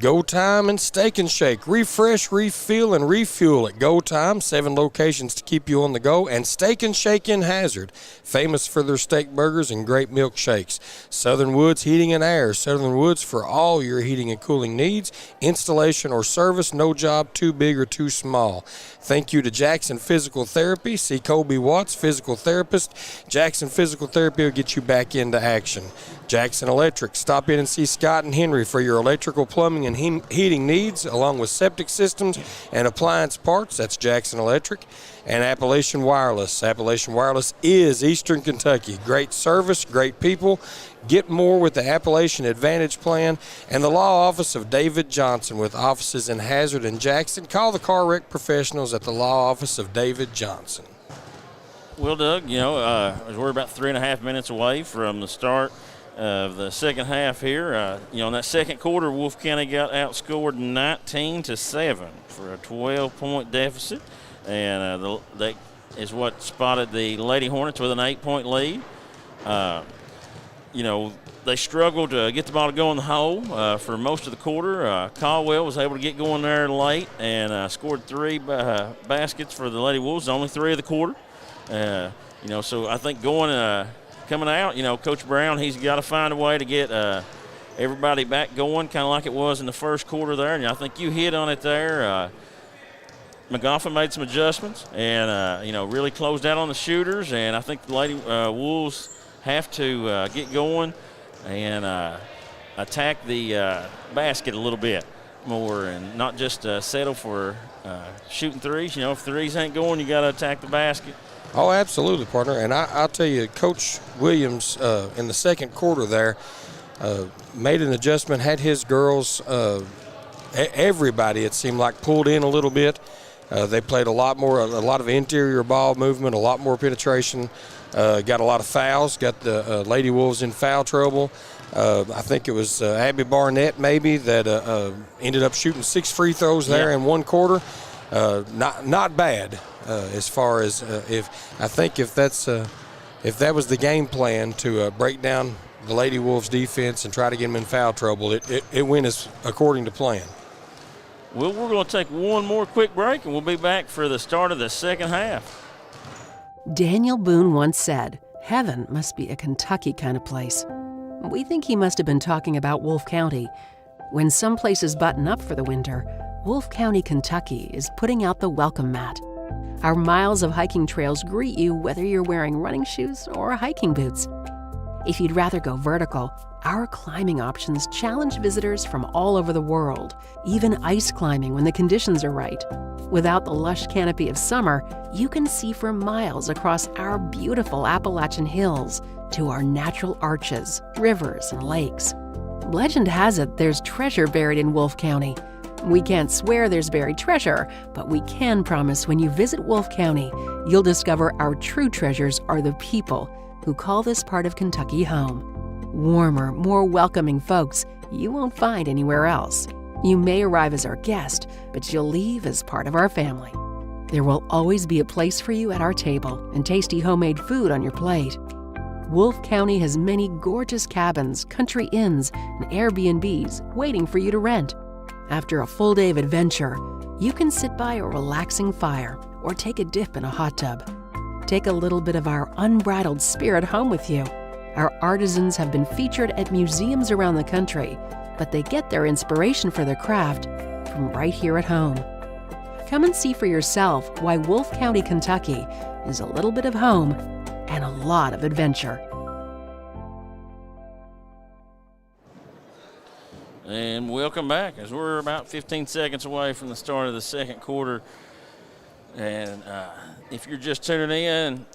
Go Time and Steak and Shake. Refresh, refill, and refuel at Go Time. 7 locations to keep you on the go. And Steak and Shake in Hazard, famous for their steak burgers and great milkshakes. Southern Woods Heating and Air. Southern Woods for all your heating and cooling needs. Installation or service, no job too big or too small. Thank you to Jackson Physical Therapy. See Colby Watts, physical therapist. Jackson Physical Therapy will get you back into action. Jackson Electric. Stop in and see Scott and Henry for your electrical, plumbing, and heating needs, along with septic systems and appliance parts. That's Jackson Electric. And Appalachian Wireless. Appalachian Wireless is Eastern Kentucky. Great service, great people. Get more with the Appalachian Advantage Plan. And the law office of David Johnson, with offices in Hazard and Jackson. Call the car wreck professionals at the law office of David Johnson. Well, Doug, we're about 3.5 minutes away from the start of the second half here. In that second quarter, Wolfe County got outscored 19-7 for a 12-point deficit, and that is what spotted the Lady Hornets with an 8-point lead. They struggled to get the ball to go in the hole for most of the quarter. Caldwell was able to get going there late and scored 3 baskets for the Lady Wolves, only 3 of the quarter. So I think coming out, Coach Brown, he's got to find a way to get everybody back going, kind of like it was in the first quarter there. And I think you hit on it there. Magoffin made some adjustments and, really closed out on the shooters. And I think the Lady Wolves have to get going and attack the basket a little bit more and not just settle for shooting threes. If threes ain't going, you got to attack the basket. Oh, absolutely, partner. And I'll tell you, Coach Williams in the second quarter there made an adjustment, had his girls, everybody, it seemed like, pulled in a little bit. They played a lot of interior ball movement, a lot more penetration, got a lot of fouls, got the Lady Wolves in foul trouble. I think it was Abby Barnett maybe that ended up shooting 6 free throws there in one quarter. Not bad. As far as if that was the game plan to break down the Lady Wolves defense and try to get them in foul trouble, it went as according to plan. Well, we're going to take one more quick break, and we'll be back for the start of the second half. Daniel Boone once said, "Heaven must be a Kentucky kind of place." We think he must have been talking about Wolfe County. When some places button up for the winter, Wolfe County, Kentucky is putting out the welcome mat. Our miles of hiking trails greet you whether you're wearing running shoes or hiking boots. If you'd rather go vertical, our climbing options challenge visitors from all over the world, even ice climbing when the conditions are right. Without the lush canopy of summer, you can see for miles across our beautiful Appalachian hills to our natural arches, rivers, and lakes. Legend has it there's treasure buried in Wolfe County. We can't swear there's buried treasure, but we can promise when you visit Wolfe County, you'll discover our true treasures are the people who call this part of Kentucky home. Warmer, more welcoming folks you won't find anywhere else. You may arrive as our guest, but you'll leave as part of our family. There will always be a place for you at our table and tasty homemade food on your plate. Wolfe County has many gorgeous cabins, country inns, and Airbnbs waiting for you to rent. After a full day of adventure, you can sit by a relaxing fire or take a dip in a hot tub. Take a little bit of our unbridled spirit home with you. Our artisans have been featured at museums around the country, but they get their inspiration for their craft from right here at home. Come and see for yourself why Wolfe County, Kentucky is a little bit of home and a lot of adventure. And welcome back, as we're about 15 seconds away from the start of the second quarter. And if you're just tuning in,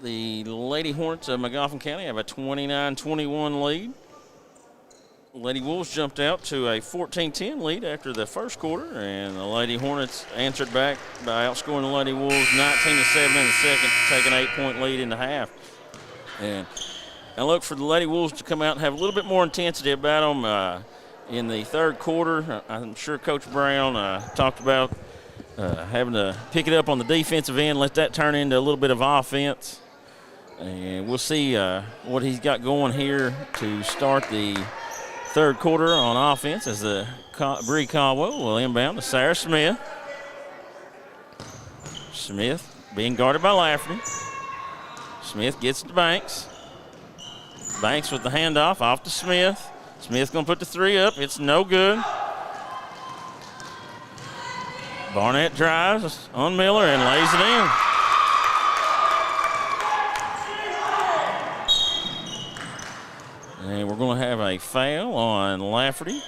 the Lady Hornets of Magoffin County have a 29-21 lead. Lady Wolves jumped out to a 14-10 lead after the first quarter, and the Lady Hornets answered back by outscoring the Lady Wolves 19-7 in the second to take an 8-point lead in the half. And I look for the Lady Wolves to come out and have a little bit more intensity about them in the third quarter. I'm sure Coach Brown talked about having to pick it up on the defensive end, let that turn into a little bit of offense. And we'll see what he's got going here to start the third quarter on offense as the Bree Caldwell will inbound to Sarah Smith. Smith being guarded by Lafferty. Smith gets it to Banks. Banks with the handoff off to Smith. Smith going to put the three up. It's no good. Barnett drives on Miller and lays it in. And we're going to have a foul on Lafferty.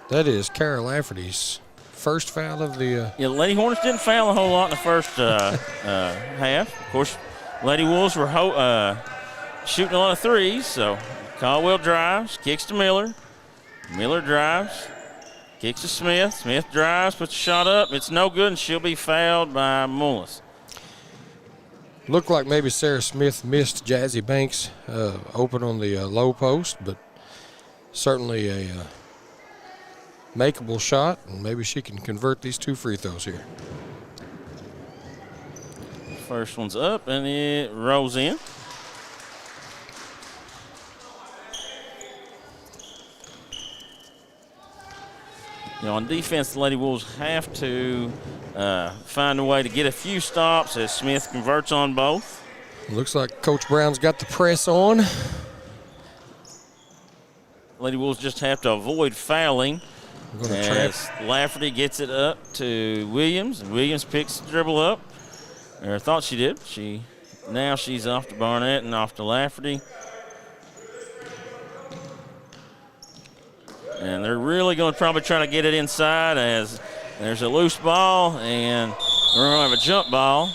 That is Kara Lafferty's first foul of the... Yeah, Lady Hornets didn't foul a whole lot in the first half. Of course, Lady Wolves were shooting a lot of threes, so Caldwell drives, kicks to Miller. Miller drives, kicks to Smith. Smith drives, puts a shot up. It's no good, and she'll be fouled by Mullis. Looked like maybe Sarah Smith missed Jazzy Banks open on the low post, but certainly a makeable shot, and maybe she can convert these two free throws here. First one's up, and it rolls in. You know, on defense, the Lady Wolves have to find a way to get a few stops as Smith converts on both. Looks like Coach Brown's got the press on. Lady Wolves just have to avoid fouling as Lafferty gets it up to Williams, and Williams picks the dribble up, or thought she did. Now she's off to Barnett and off to Lafferty. And they're really going to probably try to get it inside as there's a loose ball, and we're going to have a jump ball.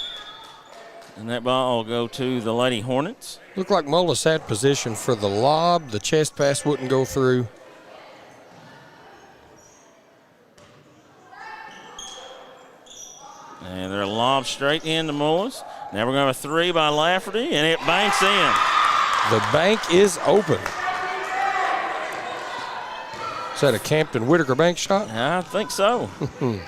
And that ball will go to the Lady Hornets. Looked like Mullis had position for the lob. The chest pass wouldn't go through. And they're lobbed straight into Mullis. Now we're going to have a three by Lafferty, and it banks in. The bank is open. Is that a Campton Whitaker bank shot? I think so.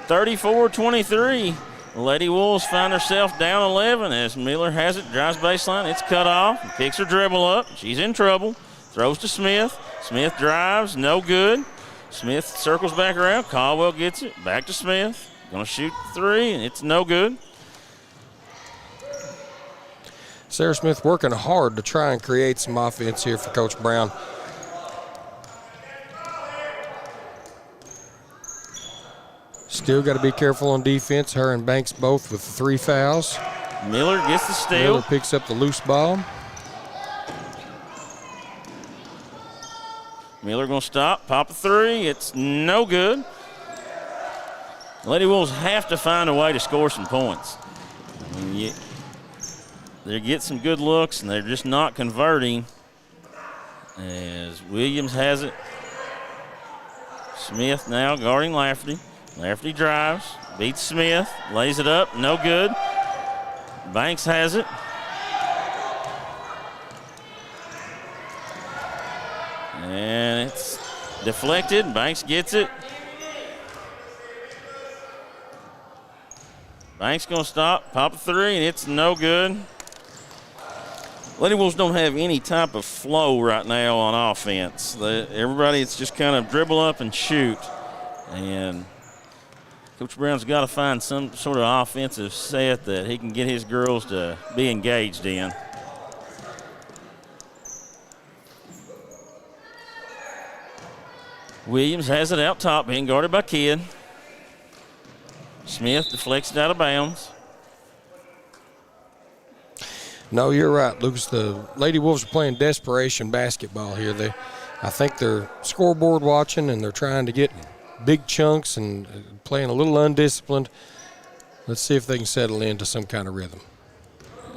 34-23. Lady Wolves find herself down 11 as Miller has it, drives baseline. It's cut off, picks her dribble up. She's in trouble. Throws to Smith. Smith drives, no good. Smith circles back around. Caldwell gets it, back to Smith. Gonna shoot three, and it's no good. Sarah Smith working hard to try and create some offense here for Coach Brown. Still got to be careful on defense. Her and Banks both with 3 fouls. Miller gets the steal. Miller picks up the loose ball. Miller going to stop, pop a 3. It's no good. Lady Wolves have to find a way to score some points. I mean, they get some good looks, and they're just not converting. As Williams has it. Smith now guarding Lafferty. Lafferty drives, beats Smith, lays it up, no good. Banks has it. And it's deflected. Banks gets it. Banks going to stop, pop a 3, and it's no good. Lady Wolves don't have any type of flow right now on offense. Everybody, it's just kind of dribble up and shoot. And Coach Brown's got to find some sort of offensive set that he can get his girls to be engaged in. Williams has it out top, being guarded by Kidd. Smith deflects it out of bounds. No, you're right, Lucas. The Lady Wolves are playing desperation basketball here. I think they're scoreboard watching, and they're trying to get big chunks and playing a little undisciplined. Let's see if they can settle into some kind of rhythm.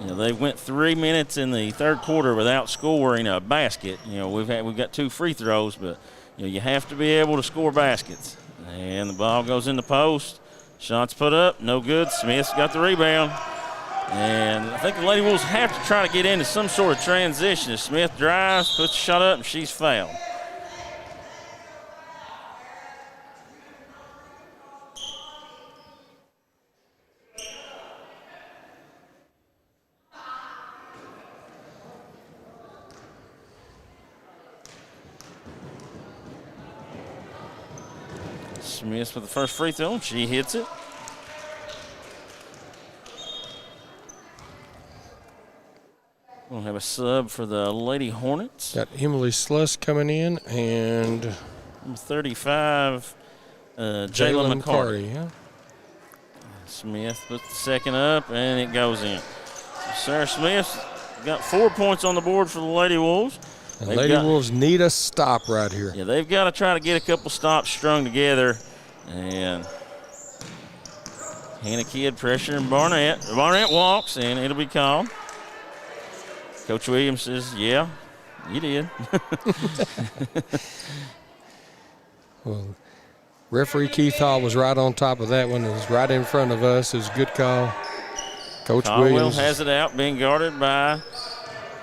They went 3 minutes in the third quarter without scoring a basket. We've got 2 free throws, but you have to be able to score baskets. And the ball goes in the post. Shots put up, no good. Smith's got the rebound. And I think the Lady Wolves have to try to get into some sort of transition. As Smith drives, puts the shot up, and she's fouled. Smith with the first free throw. She hits it. We'll have a sub for the Lady Hornets. Got Emily Sluss coming in, and 35, Jalen McCarty. Yeah. Smith puts the second up, and it goes in. Sarah Smith's got 4 points on the board for the Lady Wolves. And Lady Wolves need a stop right here. Yeah, they've got to try to get a couple stops strung together. And Hannah Kidd pressuring Barnett. Barnett walks, and it'll be called. Coach Williams says, yeah, you did. Well, referee Keith Hall was right on top of that one. It was right in front of us. It was a good call. Coach Williams has it out, being guarded by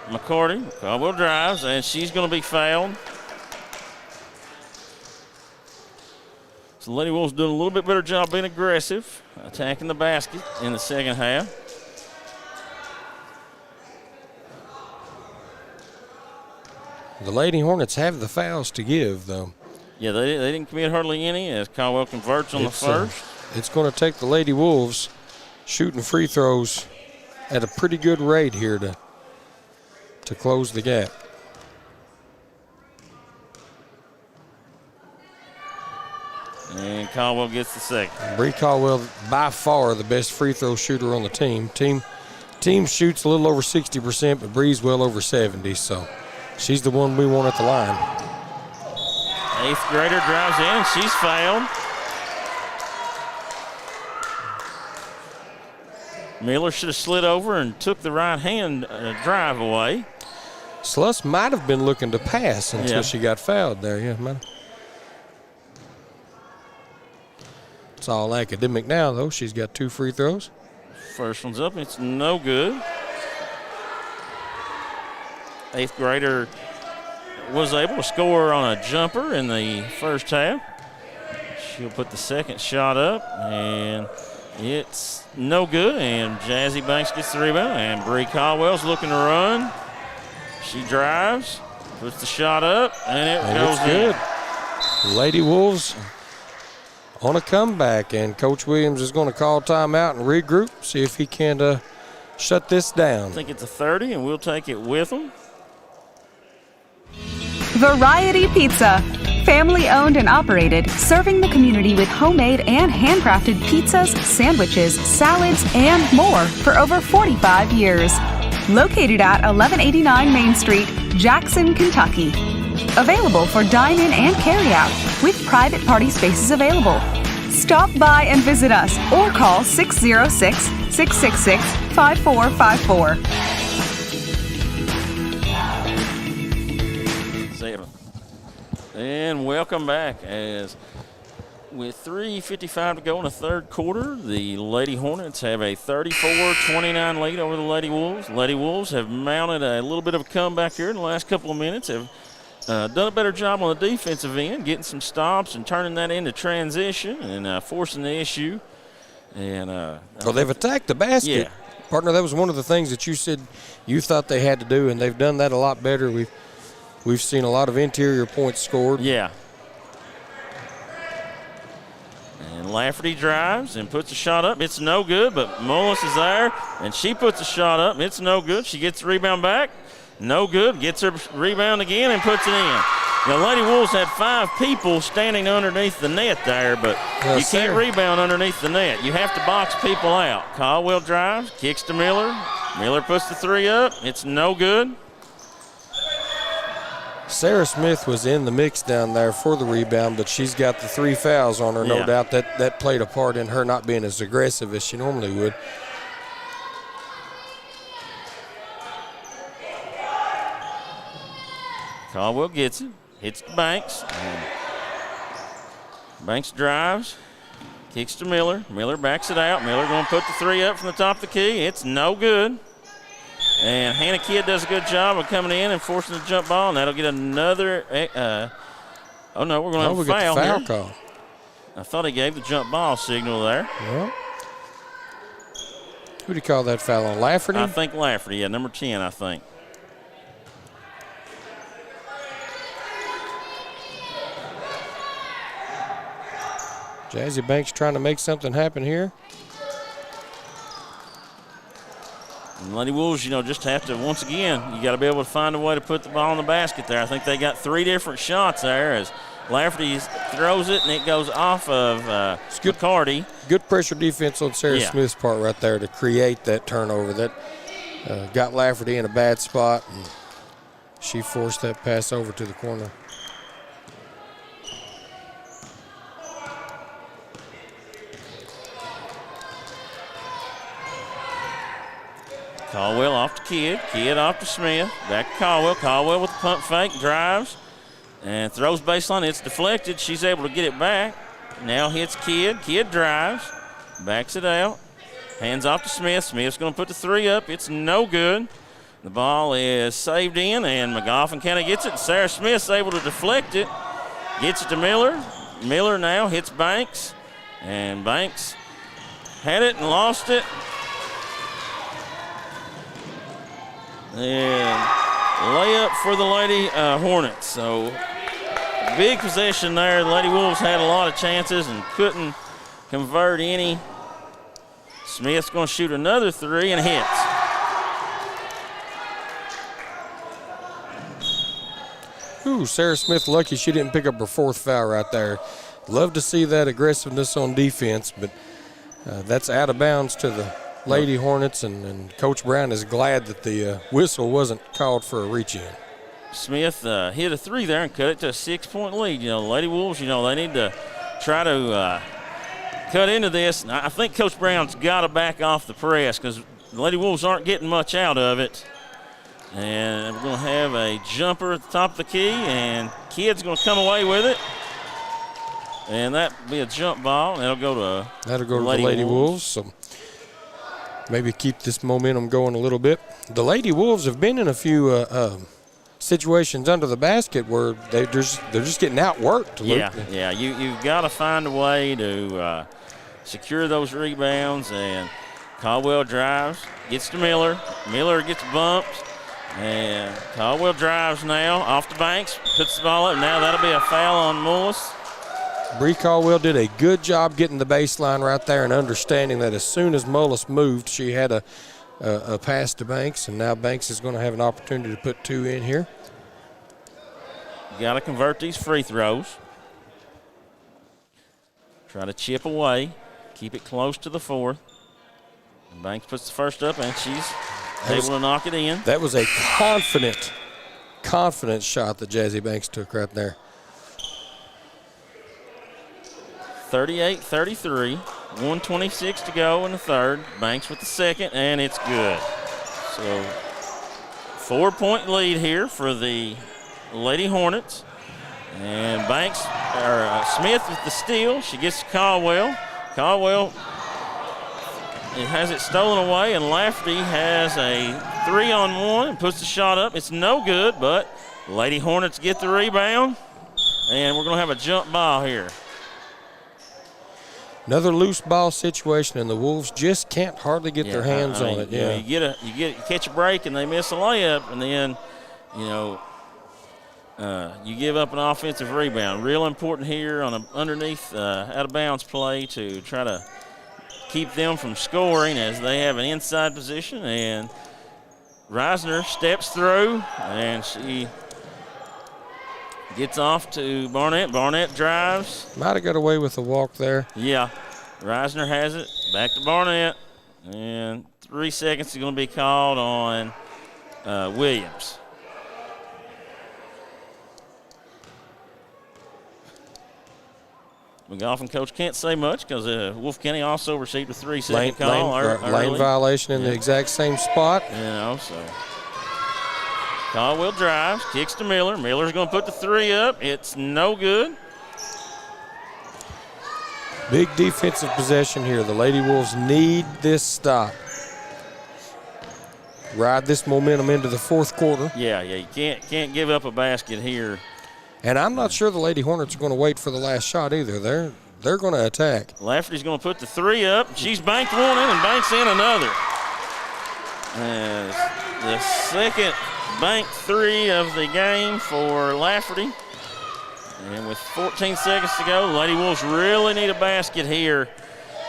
McCarty. Caldwell drives, and she's going to be fouled. So Lady Wolves doing a little bit better job being aggressive, attacking the basket in the second half. The Lady Hornets have the fouls to give, though. Yeah, they didn't commit hardly any as Caldwell converts on the first. It's going to take the Lady Wolves shooting free throws at a pretty good rate here to close the gap. And Caldwell gets the second. Bree Caldwell, by far the best free throw shooter on the team. Team shoots a little over 60%, but Bree's well over 70, so she's the one we want at the line. 8th grader drives in, and she's fouled. Miller should have slid over and took the right-hand drive away. Sluss might have been looking to pass until she got fouled there. Yeah, man. It's all academic now, though. She's got 2 free throws. First one's up. It's no good. 8th grader was able to score on a jumper in the first half. She'll put the second shot up, and it's no good. And Jazzy Banks gets the rebound, and Bree Caldwell's looking to run. She drives, puts the shot up, and it goes good. Lady Wolves on a comeback, and Coach Williams is going to call timeout and regroup, see if he can shut this down. I think it's a 30, and we'll take it with them. Variety Pizza. Family owned and operated, serving the community with homemade and handcrafted pizzas, sandwiches, salads, and more for over 45 years. Located at 1189 Main Street, Jackson, Kentucky. Available for dine-in and carry-out, with private party spaces available. Stop by and visit us or call 606-666-5454. And welcome back. As with 3:55 to go in the third quarter, the Lady Hornets have a 34-29 lead over the Lady Wolves. Lady Wolves have mounted a little bit of a comeback here in the last couple of minutes, have done a better job on the defensive end, getting some stops and turning that into transition and forcing the issue. And well, they've attacked the basket. Yeah. Partner, that was one of the things that you said you thought they had to do, and they've done that a lot better. We've seen a lot of interior points scored. Yeah. And Lafferty drives and puts a shot up. It's no good, but Mullis is there, and she puts a shot up. It's no good. She gets the rebound back. No good. Gets her rebound again and puts it in. The Lady Wolves had 5 people standing underneath the net there, but you can't rebound underneath the net. You have to box people out. Caldwell drives, kicks to Miller. Miller puts the 3 up. It's no good. Sarah Smith was in the mix down there for the rebound, but she's got the 3 fouls on her. No doubt that played a part in her not being as aggressive as she normally would. Caldwell gets it, hits the Banks. Banks drives, kicks to Miller. Miller backs it out. Miller going to put the 3 up from the top of the key. It's no good. And Hannah Kidd does a good job of coming in and forcing the jump ball, and that'll get another. Oh no, we're going to have a foul here. Call. I thought he gave the jump ball signal there. Well, who do you call that foul on? Lafferty? I think Lafferty, yeah, number 10, I think. Jazzy Banks trying to make something happen here. And Lady Wolves, just have to, once again, you got to be able to find a way to put the ball in the basket there. I think they got 3 different shots there as Lafferty throws it and it goes off of McCarty. Good pressure defense on Sarah Smith's part right there to create that turnover. That got Lafferty in a bad spot, and she forced that pass over to the corner. Caldwell off to Kidd. Kidd off to Smith. Back to Caldwell. Caldwell with the pump fake. Drives and throws baseline. It's deflected. She's able to get it back. Now hits Kidd. Kidd drives. Backs it out. Hands off to Smith. Smith's going to put the 3 up. It's no good. The ball is saved in, and Magoffin County gets it. Sarah Smith's able to deflect it. Gets it to Miller. Miller now hits Banks. And Banks had it and lost it. And layup for the Lady Hornets. So big possession there. The Lady Wolves had a lot of chances and couldn't convert any. Smith's going to shoot another 3 and hits. Ooh, Sarah Smith lucky she didn't pick up her 4th foul right there. Love to see that aggressiveness on defense, but that's out of bounds to the Lady Hornets, and Coach Brown is glad that the whistle wasn't called for a reach-in. Smith hit a 3 there and cut it to a 6-point lead. Lady Wolves, they need to try to cut into this. And I think Coach Brown's got to back off the press because the Lady Wolves aren't getting much out of it. And we're going to have a jumper at the top of the key, and Kidd's going to come away with it. And that'll be a jump ball, and that'll go to the Lady Wolves. So maybe keep this momentum going a little bit. The Lady Wolves have been in a few situations under the basket where they're just getting outworked. Yeah. You've got to find a way to secure those rebounds. And Caldwell drives, gets to Miller. Miller gets bumped, and Caldwell drives now off the Banks, puts the ball up. Now that'll be a foul on Mullis. Bree Caldwell did a good job getting the baseline right there and understanding that as soon as Mullis moved, she had a a pass to Banks, and now Banks is going to have an opportunity to put 2 in here. You got to convert these free throws. Try to chip away, keep it close to the 4th. And Banks puts the first up, and she's able to knock it in. That was a confident shot that Jazzy Banks took right there. 38-33, 1:26 to go in the third. Banks with the second, and it's good. So 4-point lead here for the Lady Hornets. And Smith with the steal. She gets to Caldwell. Caldwell has it stolen away, and Lafferty has a 3-on-1 and puts the shot up. It's no good, but Lady Hornets get the rebound, and we're going to have a jump ball here. Another loose ball situation, and the Wolves just can't hardly get their hands on it. Yeah, you catch a break, and they miss a layup, and then you give up an offensive rebound. Real important here on an underneath out-of-bounds play to try to keep them from scoring as they have an inside position. And Reisner steps through, and she gets off to Barnett. Barnett drives. Might have got away with a walk there. Yeah. Reisner has it. Back to Barnett. And 3 seconds is going to be called on Williams. Magoffin coach can't say much because Wolfe County also received a 3-second call. Lane violation in the exact same spot. So Caldwell drives, kicks to Miller. Miller's going to put the 3 up. It's no good. Big defensive possession here. The Lady Wolves need this stop. Ride this momentum into the 4th quarter. Yeah, you can't give up a basket here. And I'm not sure the Lady Hornets are going to wait for the last shot either. They're going to attack. Lafferty's going to put the 3 up. She's banked one in and banks in another. The second banked 3 of the game for Lafferty. And with 14 seconds to go, the Lady Wolves really need a basket here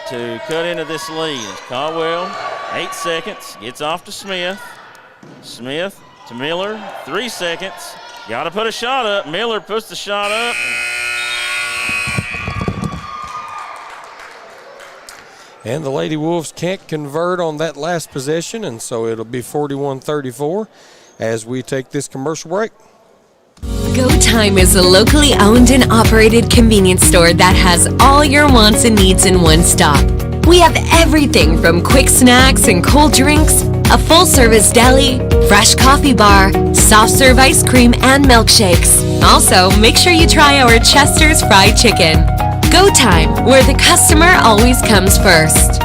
to cut into this lead. It's Caldwell, 8 seconds, gets off to Smith. Smith to Miller, 3 seconds. Got to put a shot up. Miller puts the shot up. And the Lady Wolves can't convert on that last possession, and so it'll be 41-34 as we take this commercial break. Go Time is a locally owned and operated convenience store that has all your wants and needs in one stop. We have everything from quick snacks and cold drinks, a full-service deli, fresh coffee bar, soft-serve ice cream, and milkshakes. Also, make sure you try our Chester's Fried Chicken. Go Time, where the customer always comes first.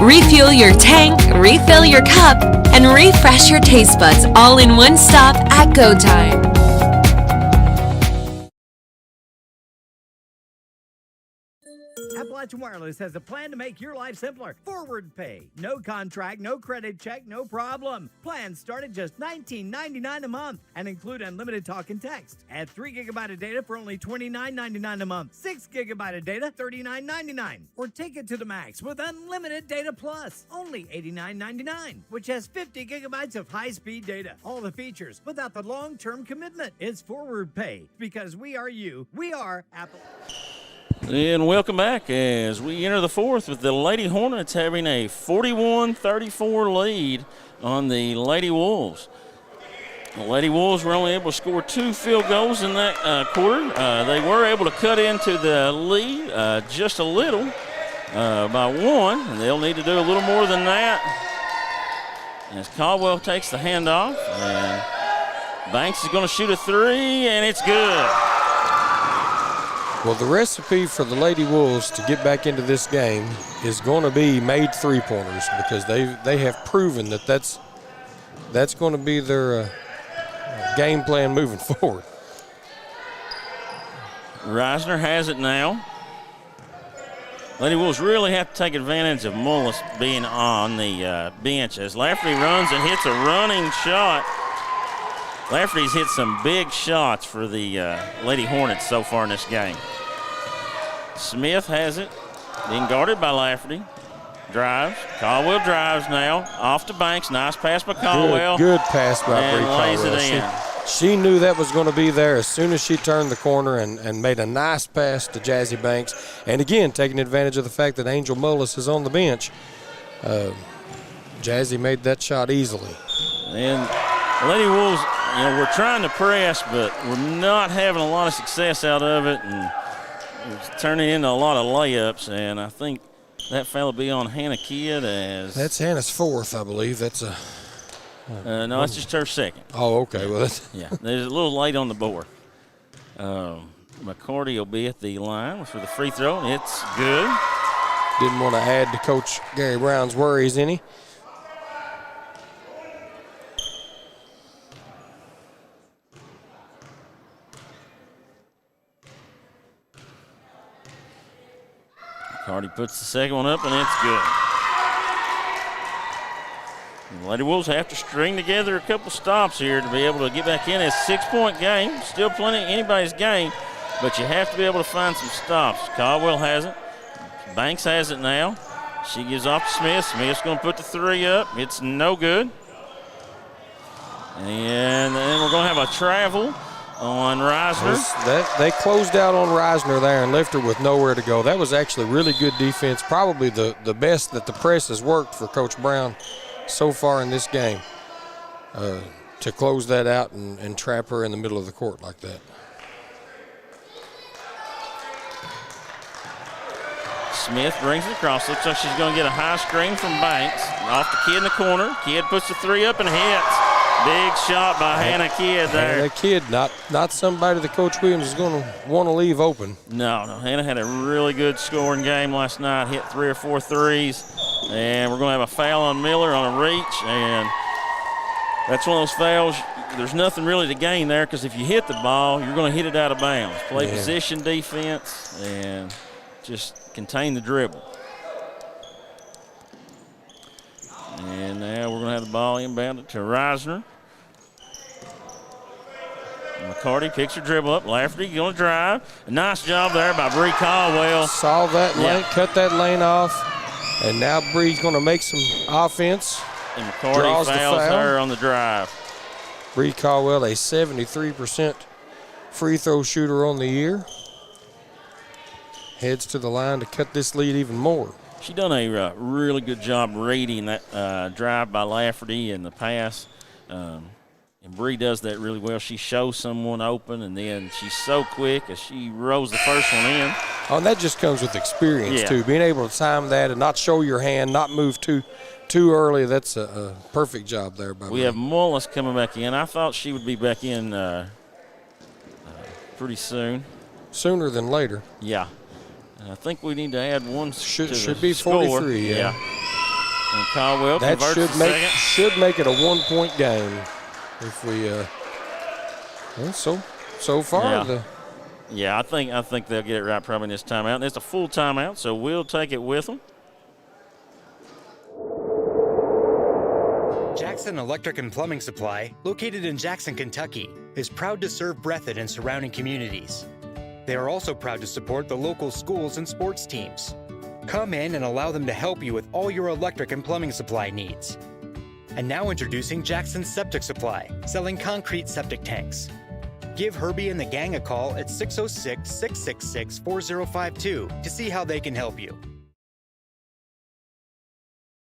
Refuel your tank, refill your cup, and refresh your taste buds all in one stop at Go Time. Appalachian Wireless has a plan to make your life simpler. Forward pay. No contract, no credit check, no problem. Plans start at just $19.99 a month and include unlimited talk and text. Add 3 GB of data for only $29.99 a month. 6 GB of data, $39.99. Or take it to the max with unlimited data plus, only $89.99, which has 50 GB of high-speed data. All the features without the long-term commitment. It's forward pay because we are you. We are Apple. And welcome back as we enter the 4th with the Lady Hornets having a 41-34 lead on the Lady Wolves. The Lady Wolves were only able to score 2 field goals in that quarter. They were able to cut into the lead just a little by 1, and they'll need to do a little more than that. As Caldwell takes the handoff, and Banks is going to shoot a 3, and it's good. Well, the recipe for the Lady Wolves to get back into this game is going to be made 3-pointers because they have proven that that's going to be their game plan moving forward. Reisner has it now. Lady Wolves really have to take advantage of Mullis being on the bench as Lafferty runs and hits a running shot. Lafferty's hit some big shots for the Lady Hornets so far in this game. Smith has it, being guarded by Lafferty. drives. Caldwell drives now. Off to Banks. Nice pass by Caldwell. Good pass by Bree And lays Caldwell. it in. She knew that was going to be there as soon as she turned the corner and made a nice pass to Jazzy Banks. And again, taking advantage of the fact that Angel Mullis is on the bench. Jazzy made that shot easily. And Lady Wolves, we're trying to press, but we're not having a lot of success out of it, and it's turning into a lot of layups. And I think that foul will be on Hannah Kidd as that's Hannah's fourth, I believe. That's a no, it's just her second. Oh, okay. Well, that's yeah, there's a little late on the board. McCarty will be at the line for the free throw, and it's good. Didn't want to add to Coach Gary Brown's worries any. McCarty puts the second one up, and it's good. The Lady Wolves have to string together a couple stops here to be able to get back in. It's a 6-point game, still plenty anybody's game, but you have to be able to find some stops. Caldwell has it. Banks has it now. She gives off to Smith. Smith's going to put the three up. It's no good. And then we're going to have a travel on Reisner. They closed out on Reisner there and left her with nowhere to go. That was actually really good defense, probably the best that the press has worked for Coach Brown so far in this game, to close that out and trap her in the middle of the court like that. Smith brings it across. Looks like she's going to get a high screen from Banks. Off the Kidd in the corner. Kidd puts the three up and hits. Big shot by Hannah Kidd there. Hannah Kidd, not somebody that Coach Williams is going to want to leave open. No. Hannah had a really good scoring game last night. Hit 3 or 4 threes. And we're going to have a foul on Miller on a reach. And that's one of those fouls. There's nothing really to gain there because if you hit the ball, you're going to hit it out of bounds. Play position defense and just contain the dribble. And now we're going to have the ball inbounded to Reisner. McCarty picks her dribble up. Lafferty going to drive. A nice job there by Bree Caldwell. Saw that lane, cut that lane off. And now Bree's going to make some offense. And McCarty fouls her on the drive. Bree Caldwell, a 73% free throw shooter on the year. Heads to the line to cut this lead even more. She done a really good job reading that drive by Lafferty and the pass. And Bree does that really well. She shows someone open, and then she's so quick as she rolls the first one in. Oh, and that just comes with experience, too. Being able to time that and not show your hand, not move too early, that's a perfect job there by Bree. We have Mullis coming back in. I thought she would be back in pretty soon. Sooner than later. Yeah. I think we need to add one should be 43, yeah. And Caldwell that converts should make it a 1-point game if we so far. Yeah. I think they'll get it right probably in this timeout. And it's a full timeout, so we'll take it with them. Jackson Electric and Plumbing Supply, located in Jackson, Kentucky, is proud to serve Breathitt and surrounding communities. They are also proud to support the local schools and sports teams. Come in and allow them to help you with all your electric and plumbing supply needs. And now introducing Jackson Septic Supply, selling concrete septic tanks. Give Herbie and the gang a call at 606-666-4052 to see how they can help you.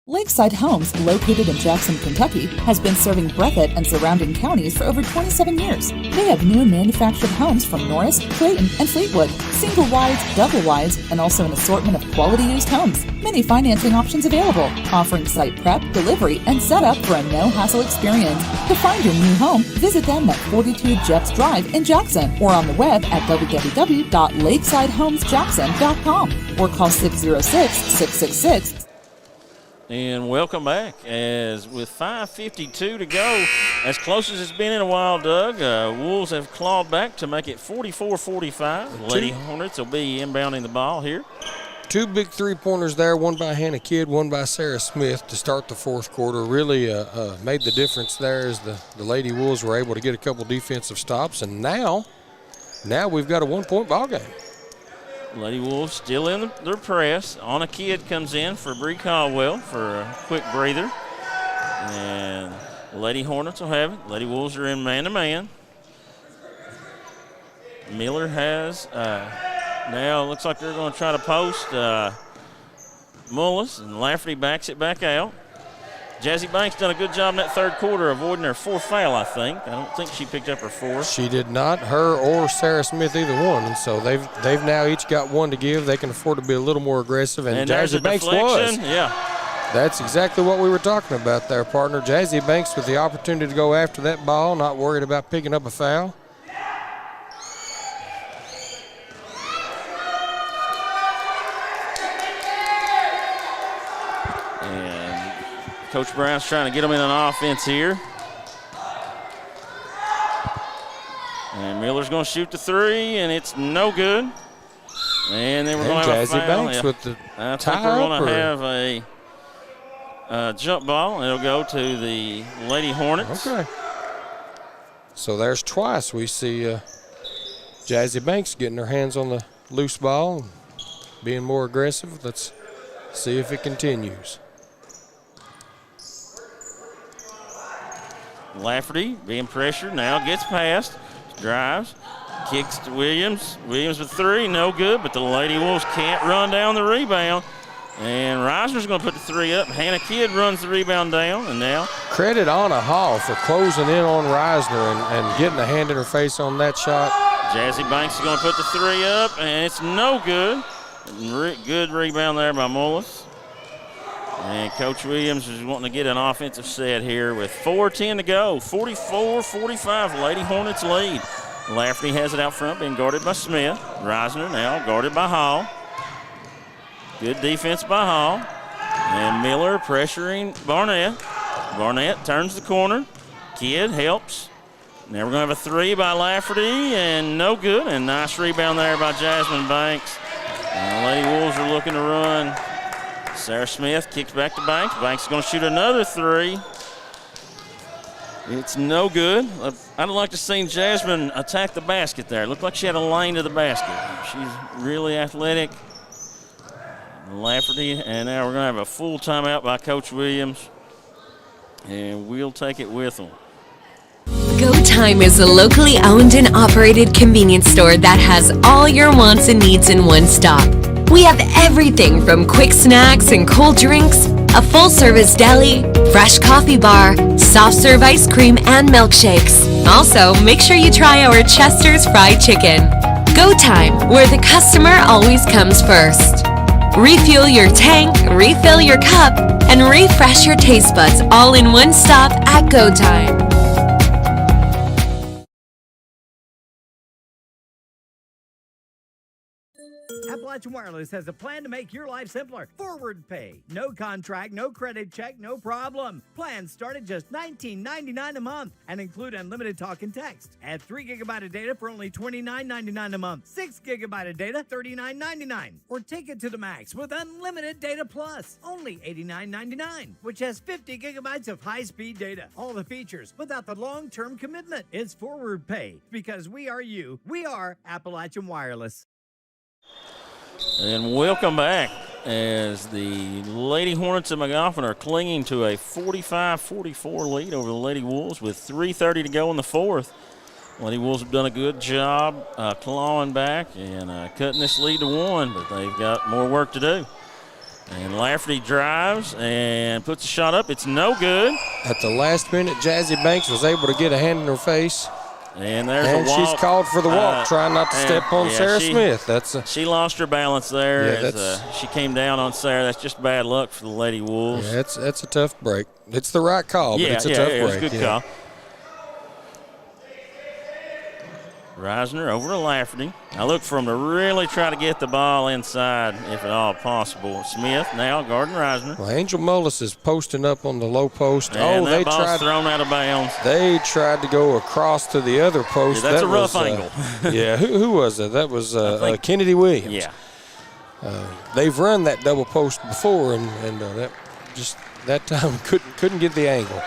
Lakeside Homes, located in Jackson, Kentucky, has been serving Breathitt and surrounding counties for over 27 years. They have new and manufactured homes from Norris, Creighton, and Fleetwood, single wides, double wides, and also an assortment of quality used homes. Many financing options available, offering site prep, delivery, and setup for a no-hassle experience. To find your new home, visit them at 42 Jeffs Drive in Jackson or on the web at www.lakesidehomesjackson.com or call 606-666. And welcome back. As with 5:52 to go, as close as it's been in a while, Doug, Wolves have clawed back to make it 44-45. Lady Hornets will be inbounding the ball here. 2 big three-pointers there, one by Hannah Kidd, one by Sarah Smith to start the fourth quarter. Really made the difference there as the Lady Wolves were able to get a couple defensive stops. And now we've got a 1-point ball game. Lady Wolves still in their press. On a kid comes in for Bree Caldwell for a quick breather. And Lady Hornets will have it. Lady Wolves are in man-to-man. Miller has, now looks like they're going to try to post Mullis, and Lafferty backs it back out. Jazzy Banks done a good job in that third quarter avoiding her fourth foul, I think. I don't think she picked up her fourth. She did not, her or Sarah Smith, either one. And so they've now each got one to give. They can afford to be a little more aggressive, and Jazzy Banks deflection. was. Yeah. That's exactly what we were talking about there, partner. Jazzy Banks with the opportunity to go after that ball, not worried about picking up a foul. Coach Brown's trying to get them in an offense here. And Miller's going to shoot the three, and it's no good. And then we're going to have a foul. Banks with the I think we're going to have a jump ball. It'll go to the Lady Hornets. Okay. So there's twice we see Jazzy Banks getting her hands on the loose ball and being more aggressive. Let's see if it continues. Lafferty being pressured now, gets past, drives, kicks to Williams. Williams with three, no good, but the Lady Wolves can't run down the rebound. And Reisner's going to put the three up. Hannah Kidd runs the rebound down, and now. Credit Anna Hall for closing in on Reisner and getting a hand in her face on that shot. Jazzy Banks is going to put the three up, and it's no good. Good rebound there by Mullis. And Coach Williams is wanting to get an offensive set here with 4:10 to go. 44-45, Lady Hornets lead. Lafferty has it out front, being guarded by Smith. Reisner now guarded by Hall. Good defense by Hall. And Miller pressuring Barnett. Barnett turns the corner. Kidd helps. Now we're going to have a three by Lafferty, and no good. And nice rebound there by Jasmine Banks. And the Lady Wolves are looking to run. Sarah Smith kicks back to Banks. Banks is going to shoot another three. It's no good. I'd like to see Jasmine attack the basket there. It looked like she had a lane to the basket. She's really athletic. Lafferty, and now we're going to have a full timeout by Coach Williams, and we'll take it with them. Go Time is a locally owned and operated convenience store that has all your wants and needs in one stop. We have everything from quick snacks and cold drinks, a full-service deli, fresh coffee bar, soft-serve ice cream, and milkshakes. Also, make sure you try our Chester's Fried Chicken. Go Time, where the customer always comes first. Refuel your tank, refill your cup, and refresh your taste buds all in one stop at Go Time. Appalachian Wireless has a plan to make your life simpler. Forward pay. No contract, no credit check, no problem. Plans start at just $19.99 a month and include unlimited talk and text. Add 3 gigabyte of data for only $29.99 a month. 6 gigabyte of data, $39.99. Or take it to the max with unlimited data plus, only $89.99, which has 50 gigabytes of high-speed data. All the features without the long-term commitment. It's forward pay because we are you. We are Appalachian Wireless. And welcome back as the Lady Hornets of Magoffin are clinging to a 45-44 lead over the Lady Wolves with 3:30 to go in the fourth. Lady Wolves have done a good job clawing back and cutting this lead to 1, but they've got more work to do. And Lafferty drives and puts a shot up. It's no good. At the last minute, Jazzy Banks was able to get a hand in her face. And there's a walk. She's called for the walk, trying not to step on Sarah Smith. She lost her balance there as she came down on Sarah. That's just bad luck for the Lady Wolves. Yeah, that's a tough break. It's the right call, but it's a tough break. It's a good call. Reisner over to Lafferty. I look for him to really try to get the ball inside, if at all possible. Smith now guarding Reisner. Well, Angel Mullis is posting up on the low post. And that ball's thrown out of bounds. They tried to go across to the other post. Yeah, that's a rough angle. Yeah, who was it? That was Kennedy Williams. Yeah. They've run that double post before, and that time couldn't get the angle.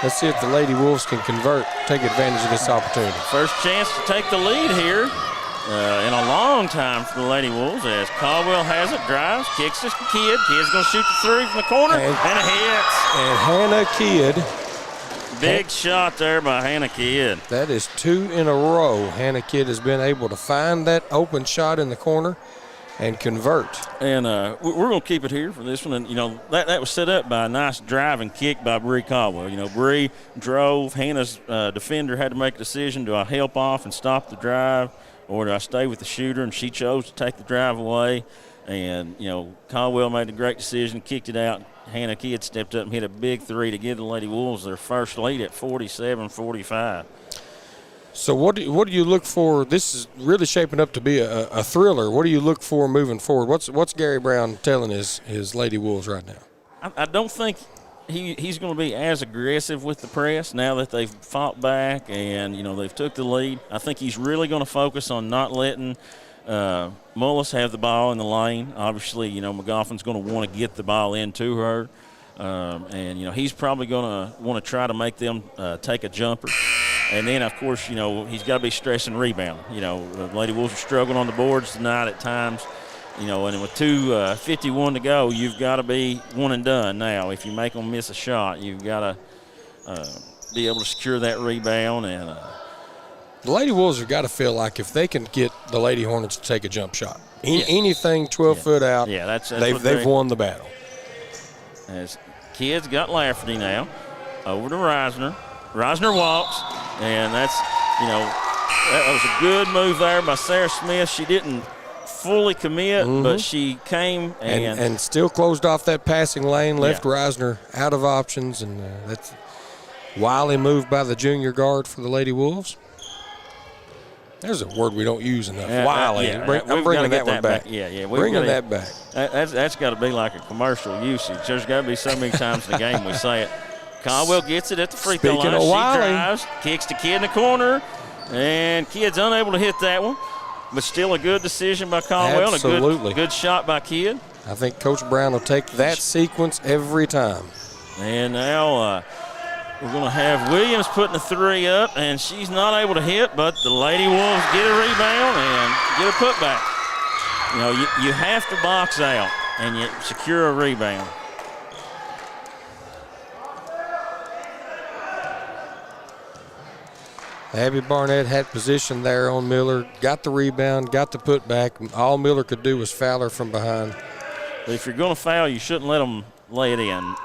Let's see if the Lady Wolves can convert, take advantage of this opportunity. First chance to take the lead here. in a long time for the Lady Wolves as Caldwell has it, drives, kicks to Kidd. Kidd's going to shoot the three from the corner, and it hits. And Hannah Kidd. Big shot there by Hannah Kidd. That is 2 in a row. Hannah Kidd has been able to find that open shot in the corner and convert. And we're going to keep it here for this one. And, that was set up by a nice driving kick by Bree Caldwell. Bree drove. Hannah's defender had to make a decision. Do I help off and stop the drive, or do I stay with the shooter? And she chose to take the drive away. And, Caldwell made a great decision, kicked it out. Hannah Kidd stepped up and hit a big three to give the Lady Wolves their first lead at 47-45. So what do you look for? This is really shaping up to be a thriller. What do you look for moving forward? What's Gary Brown telling his Lady Wolves right now? I don't think he's going to be as aggressive with the press now that they've fought back and, they've took the lead. I think he's really going to focus on not letting Mullis have the ball in the lane. Obviously, Magoffin's going to want to get the ball into her. And he's probably going to want to try to make them take a jumper. And then, of course, he's got to be stressing rebound. The Lady Wolves are struggling on the boards tonight at times. And with 2:51 to go, you've got to be one and done now. If you make them miss a shot, you've got to be able to secure that rebound. And the Lady Wolves have got to feel like if they can get the Lady Hornets to take a jump shot, anything 12 foot out, that's they've won the battle. As Kidd's got Lafferty now, over to Reisner. Reisner walks, and that was a good move there by Sarah Smith. She didn't fully commit, but she came and still closed off that passing lane, left Reisner out of options, and that's wily move by the junior guard for the Lady Wolves. There's a word we don't use enough. Wily. I'm bringing that one back. Bringing that back. That's got to be like a commercial usage. There's got to be so many times in the game we say it. Caldwell gets it at the free throw line. Speaking of she Wiley, drives, kicks to Kidd in the corner, and Kidd's unable to hit that one. But still a good decision by Caldwell. Absolutely. A good shot by Kidd. I think Coach Brown will take that sequence every time. And now we're going to have Williams putting a three up, and she's not able to hit, but the Lady Wolves get a rebound and get a putback. You have to box out and you secure a rebound. Abby Barnett had position there on Miller, got the rebound, got the putback. All Miller could do was foul her from behind. But if you're going to foul, you shouldn't let them lay it in.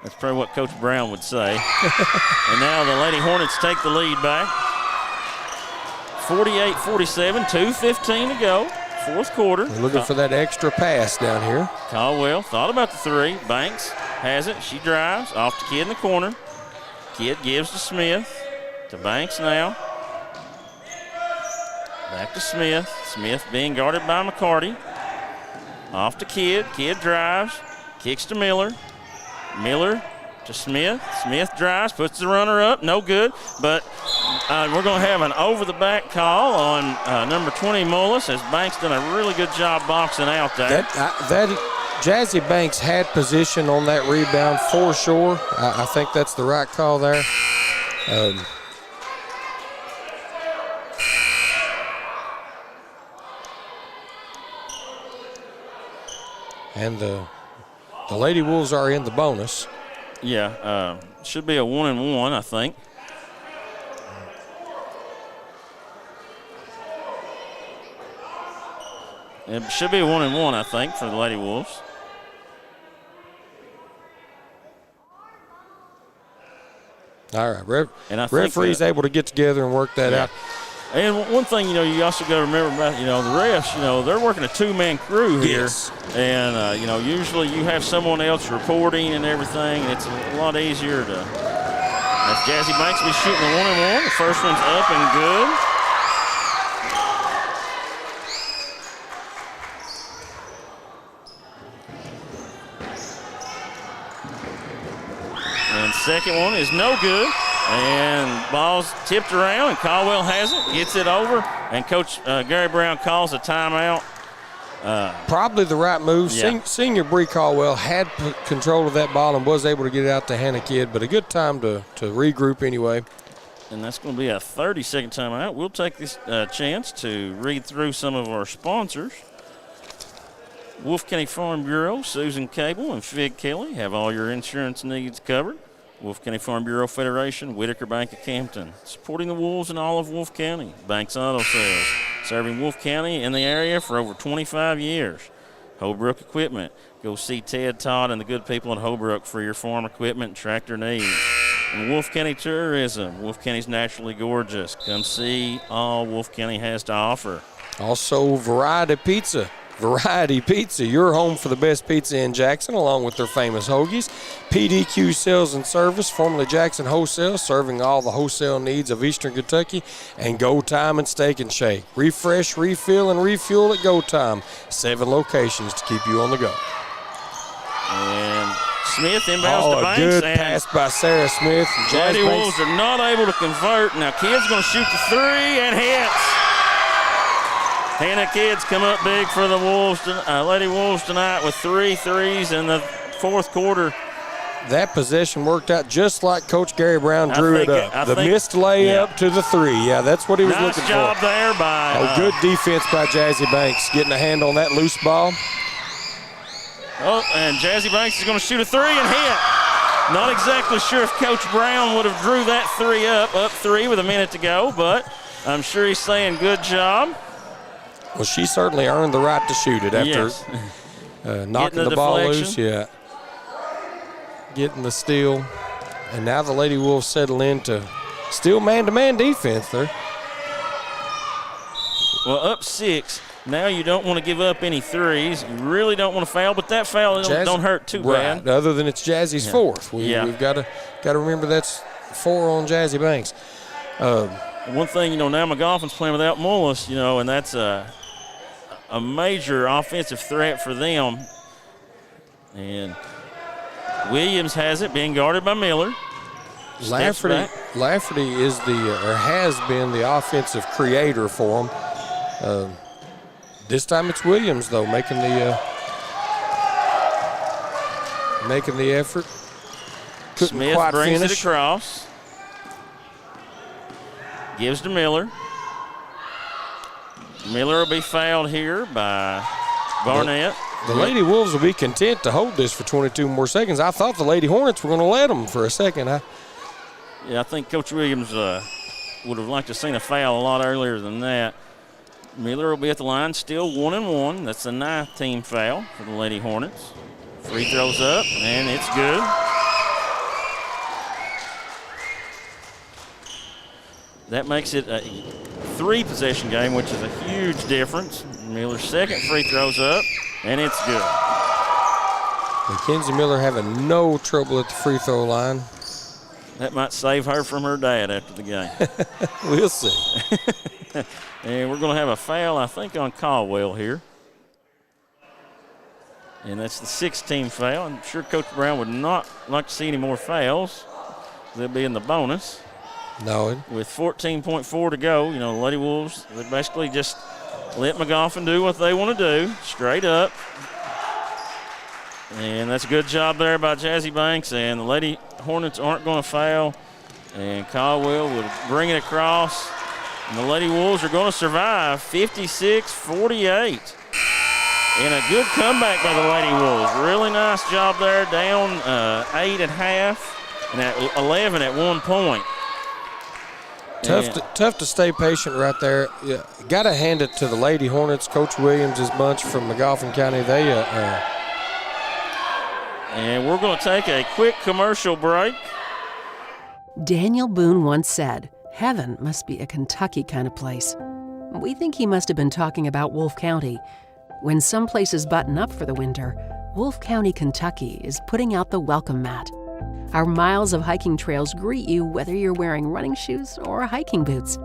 That's probably what Coach Brown would say. And now the Lady Hornets take the lead back. 48-47, 2:15 to go, fourth quarter. They're looking for that extra pass down here. Caldwell thought about the three. Banks has it. She drives off to Kidd in the corner. Kidd gives to Smith. To Banks now. Back to Smith. Smith being guarded by McCarty. Off to Kidd. Kidd drives. Kicks to Miller. Miller to Smith. Smith drives. Puts the runner up. No good. But we're going to have an over-the-back call on number 20, Mullis, as Banks done a really good job boxing out there. Jazzy Banks had position on that rebound for sure. I think that's the right call there. And the Lady Wolves are in the bonus. Yeah, should be a 1-and-1, I think. It should be a 1-and-1, I think, for the Lady Wolves. All right, referee's able to get together and work that out. And one thing, you also got to remember about, the refs, they're working a two-man crew here. Yes. And, usually you have someone else reporting and everything, and it's a lot easier to. That's Jazzy Banks be shooting the 1-and-1. The first one's up and good. And second one is no good. And ball's tipped around, and Caldwell has it, gets it over, and Coach Gary Brown calls a timeout. Probably the right move. Yeah. Senior Bree Caldwell had control of that ball and was able to get it out to Hannah Kidd, but a good time to regroup anyway. and that's going to be a 30-second timeout. We'll take this chance to read through some of our sponsors. Wolfe County Farm Bureau, Susan Cable and Fig Kelly have all your insurance needs covered. Wolfe County Farm Bureau Federation, Whitaker Bank of Campton, supporting the Wolves in all of Wolfe County. Banks Auto Sales, serving Wolfe County and the area for over 25 years. Holbrook Equipment, go see Ted Todd and the good people at Holbrook for your farm equipment and tractor needs. And Wolfe County Tourism, Wolfe County's naturally gorgeous. Come see all Wolfe County has to offer. Also, Variety Pizza. Variety Pizza, your home for the best pizza in Jackson, along with their famous hoagies. PDQ Sales and Service, formerly Jackson Wholesale, serving all the wholesale needs of Eastern Kentucky. And Go Time and Steak and Shake. Refresh, refill, and refuel at Go Time. 7 locations to keep you on the go. And Smith inbounds to Banks. Good pass by Sarah Smith. Lady Wolves are not able to convert. Now Kids going to shoot the 3 and hits. Hannah Kids come up big for the Wolves, Lady Wolves tonight with 3 threes in the fourth quarter. That possession worked out just like Coach Gary Brown drew it up. The missed layup to the 3. Yeah, that's what he was looking for. Nice job there by... good defense by Jazzy Banks, getting a hand on that loose ball. Oh, and Jazzy Banks is going to shoot a 3 and hit. Not exactly sure if Coach Brown would have drew that 3 up 3 with a minute to go, but I'm sure he's saying good job. Well, she certainly earned the right to shoot it after knocking the ball loose. Yeah, getting the steal. And now the Lady Wolves settle into still man-to-man defense there. Well, up 6. Now you don't want to give up any threes. You really don't want to foul, but that foul don't hurt too bad. Other than it's Jazzy's fourth. We've got to remember that's 4 on Jazzy Banks. One thing, now Magoffin's playing without Mullis, and that's a major offensive threat for them. And Williams has it, being guarded by Miller. Lafferty is has been the offensive creator for them. This time it's Williams, though, making the effort. Couldn't Smith quite brings finish. It across. Gives to Miller. Miller will be fouled here by Barnett. The Lady Wolves will be content to hold this for 22 more seconds. I thought the Lady Hornets were going to let them for a second. I think Coach Williams would have liked to have seen a foul a lot earlier than that. Miller will be at the line, still 1-1. That's the 9th team foul for the Lady Hornets. Free throws up, and it's good. That makes it a 3-possession game, which is a huge difference. Miller's second free throws up, and it's good. Mackenzie Miller having no trouble at the free throw line. That might save her from her dad after the game. We'll see. And we're going to have a foul, I think, on Caldwell here. And that's the 6th-team foul. I'm sure Coach Brown would not like to see any more fouls. They'll be in the bonus. No. With 14.4 to go, the Lady Wolves, they basically just let Magoffin do what they want to do, straight up. And that's a good job there by Jazzy Banks. And the Lady Hornets aren't going to foul. And Caldwell will bring it across. And the Lady Wolves are going to survive 56-48. And a good comeback by the Lady Wolves. Really nice job there, down 8 at half and at 11 at one point. Tough to stay patient right there. Yeah, got to hand it to the Lady Hornets, Coach Williams' bunch from Magoffin County. And we're going to take a quick commercial break. Daniel Boone once said, "Heaven must be a Kentucky kind of place." We think he must have been talking about Wolfe County. When some places button up for the winter, Wolfe County, Kentucky is putting out the welcome mat. Our miles of hiking trails greet you whether you're wearing running shoes or hiking boots.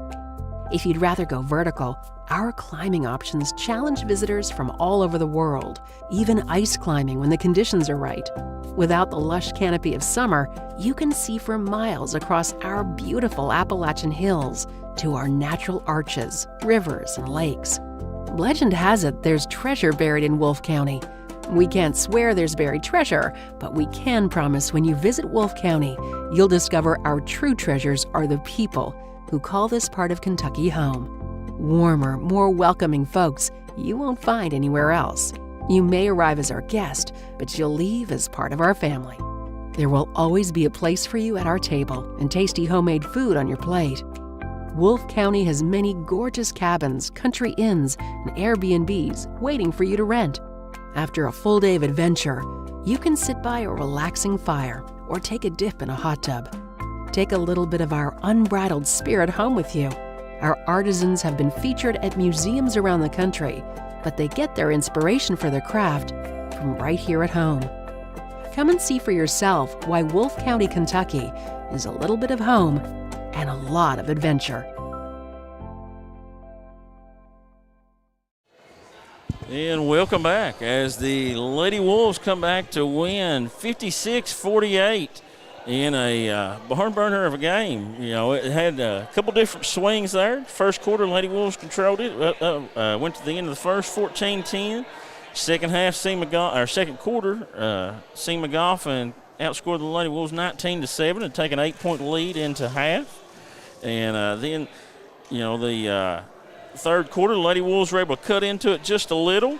If you'd rather go vertical, our climbing options challenge visitors from all over the world, even ice climbing when the conditions are right. Without the lush canopy of summer, you can see for miles across our beautiful Appalachian hills to our natural arches, rivers, and lakes. Legend has it there's treasure buried in Wolfe County. We can't swear there's buried treasure, but we can promise when you visit Wolfe County, you'll discover our true treasures are the people who call this part of Kentucky home. Warmer, more welcoming folks you won't find anywhere else. You may arrive as our guest, but you'll leave as part of our family. There will always be a place for you at our table and tasty homemade food on your plate. Wolfe County has many gorgeous cabins, country inns, and Airbnbs waiting for you to rent. After a full day of adventure, you can sit by a relaxing fire or take a dip in a hot tub. Take a little bit of our unbridled spirit home with you. Our artisans have been featured at museums around the country, but they get their inspiration for their craft from right here at home. Come and see for yourself why Wolfe County, Kentucky is a little bit of home and a lot of adventure. And welcome back as the Lady Wolves come back to win 56-48 in a barn burner of a game. You know, it had a couple different swings there. First quarter, Lady Wolves controlled it. Went to the end of the first, 14-10. Second half, second quarter, C. Magoffin outscored the Lady Wolves 19-7 and take an 8-point lead into half. And then, you know, the third quarter, Lady Wolves were able to cut into it just a little.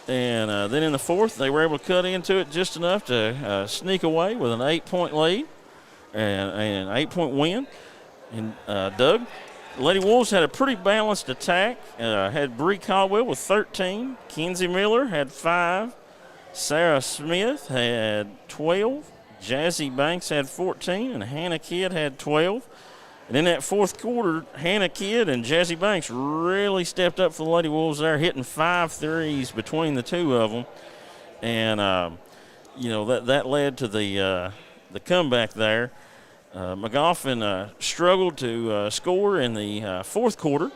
And then in the fourth, they were able to cut into it just enough to sneak away with an 8-point lead and an 8-point win. And Doug, Lady Wolves had a pretty balanced attack. Had Bree Caldwell with 13. Kenzie Miller had 5. Sarah Smith had 12. Jazzy Banks had 14. And Hannah Kidd had 12. And in that fourth quarter, Hannah Kidd and Jazzy Banks really stepped up for the Lady Wolves there, hitting 5 threes between the two of them. And, you know, that led to the comeback there. Magoffin struggled to score in the fourth quarter,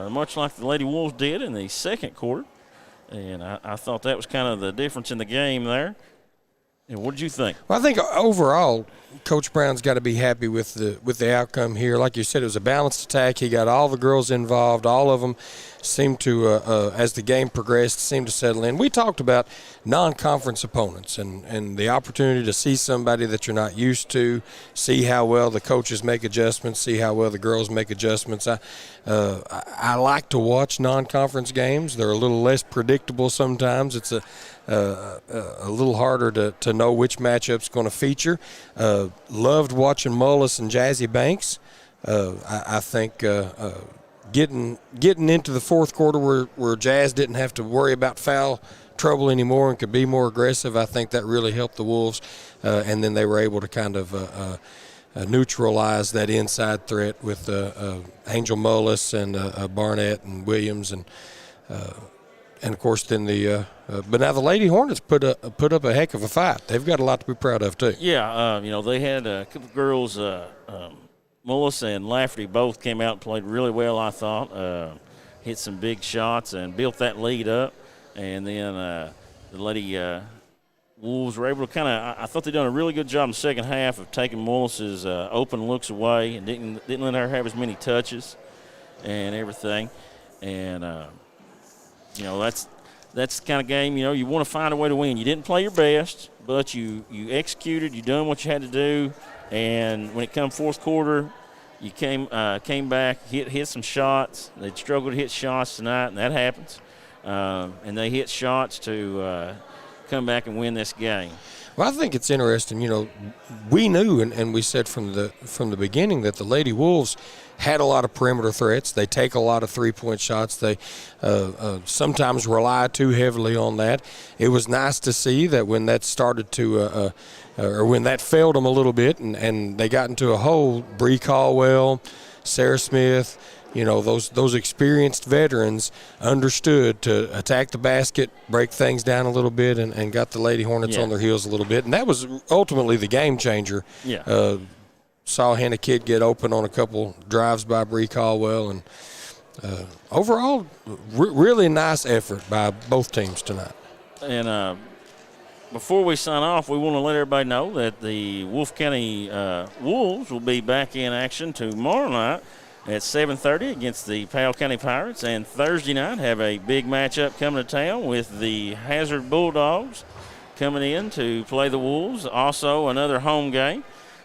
much like the Lady Wolves did in the second quarter. And I thought that was kind of the difference in the game there. And what did you think? Well, I think overall, Coach Brown's got to be happy with the outcome here. Like you said, it was a balanced attack. He got all the girls involved. All of them seemed to, as the game progressed, seemed to settle in. We talked about non-conference opponents and the opportunity to see somebody that you're not used to, see how well the coaches make adjustments, see how well the girls make adjustments. I like to watch non-conference games. They're a little less predictable sometimes. It's a little harder to know which matchup's going to feature. Loved watching Mullis and Jazzy Banks. I think getting into the fourth quarter where Jazz didn't have to worry about foul trouble anymore and could be more aggressive, I think that really helped the Wolves. And then they were able to kind of neutralize that inside threat with Angel Mullis and Barnett and Williams and of course then but now the Lady Hornets put up a heck of a fight. They've got a lot to be proud of too. Yeah, you know, they had a couple of girls, Mullis and Lafferty both came out and played really well, I thought. Hit some big shots and built that lead up. And then the Lady Wolves were able to kind of, I thought they done a really good job in the second half of taking Mullis's open looks away and didn't let her have as many touches and everything. And, you know, that's the kind of game, you know, you want to find a way to win. You didn't play your best, but you executed, you done what you had to do. And when it come fourth quarter, you came back, hit some shots. They struggled to hit shots tonight, and that happens. And they hit shots to come back and win this game. Well, I think it's interesting. You know, we knew and we said from the beginning that the Lady Wolves had a lot of perimeter threats. They take a lot of three-point shots. They sometimes rely too heavily on that. It was nice to see that when that started to or when that failed them a little bit and they got into a hole, Bree Caldwell, Sarah Smith, you know, those experienced veterans understood to attack the basket, break things down a little bit, and got the Lady Hornets on their heels a little bit. And that was ultimately the game changer. Yeah. Saw Hannah Kidd get open on a couple drives by Bree Caldwell. And overall, really nice effort by both teams tonight. And before we sign off, we want to let everybody know that the Wolfe County Wolves will be back in action tomorrow night at 7:30 against the Powell County Pirates, and Thursday night have a big matchup coming to town with the Hazard Bulldogs coming in to play the Wolves. Also another home game.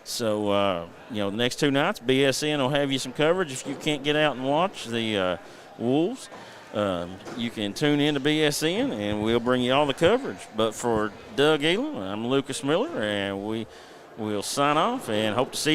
So, the next 2 nights, BSN will have you some coverage. If you can't get out and watch the Wolves, you can tune in to BSN, and we'll bring you all the coverage. But for Doug Elam, I'm Lucas Miller, and we will sign off and hope to see you tomorrow.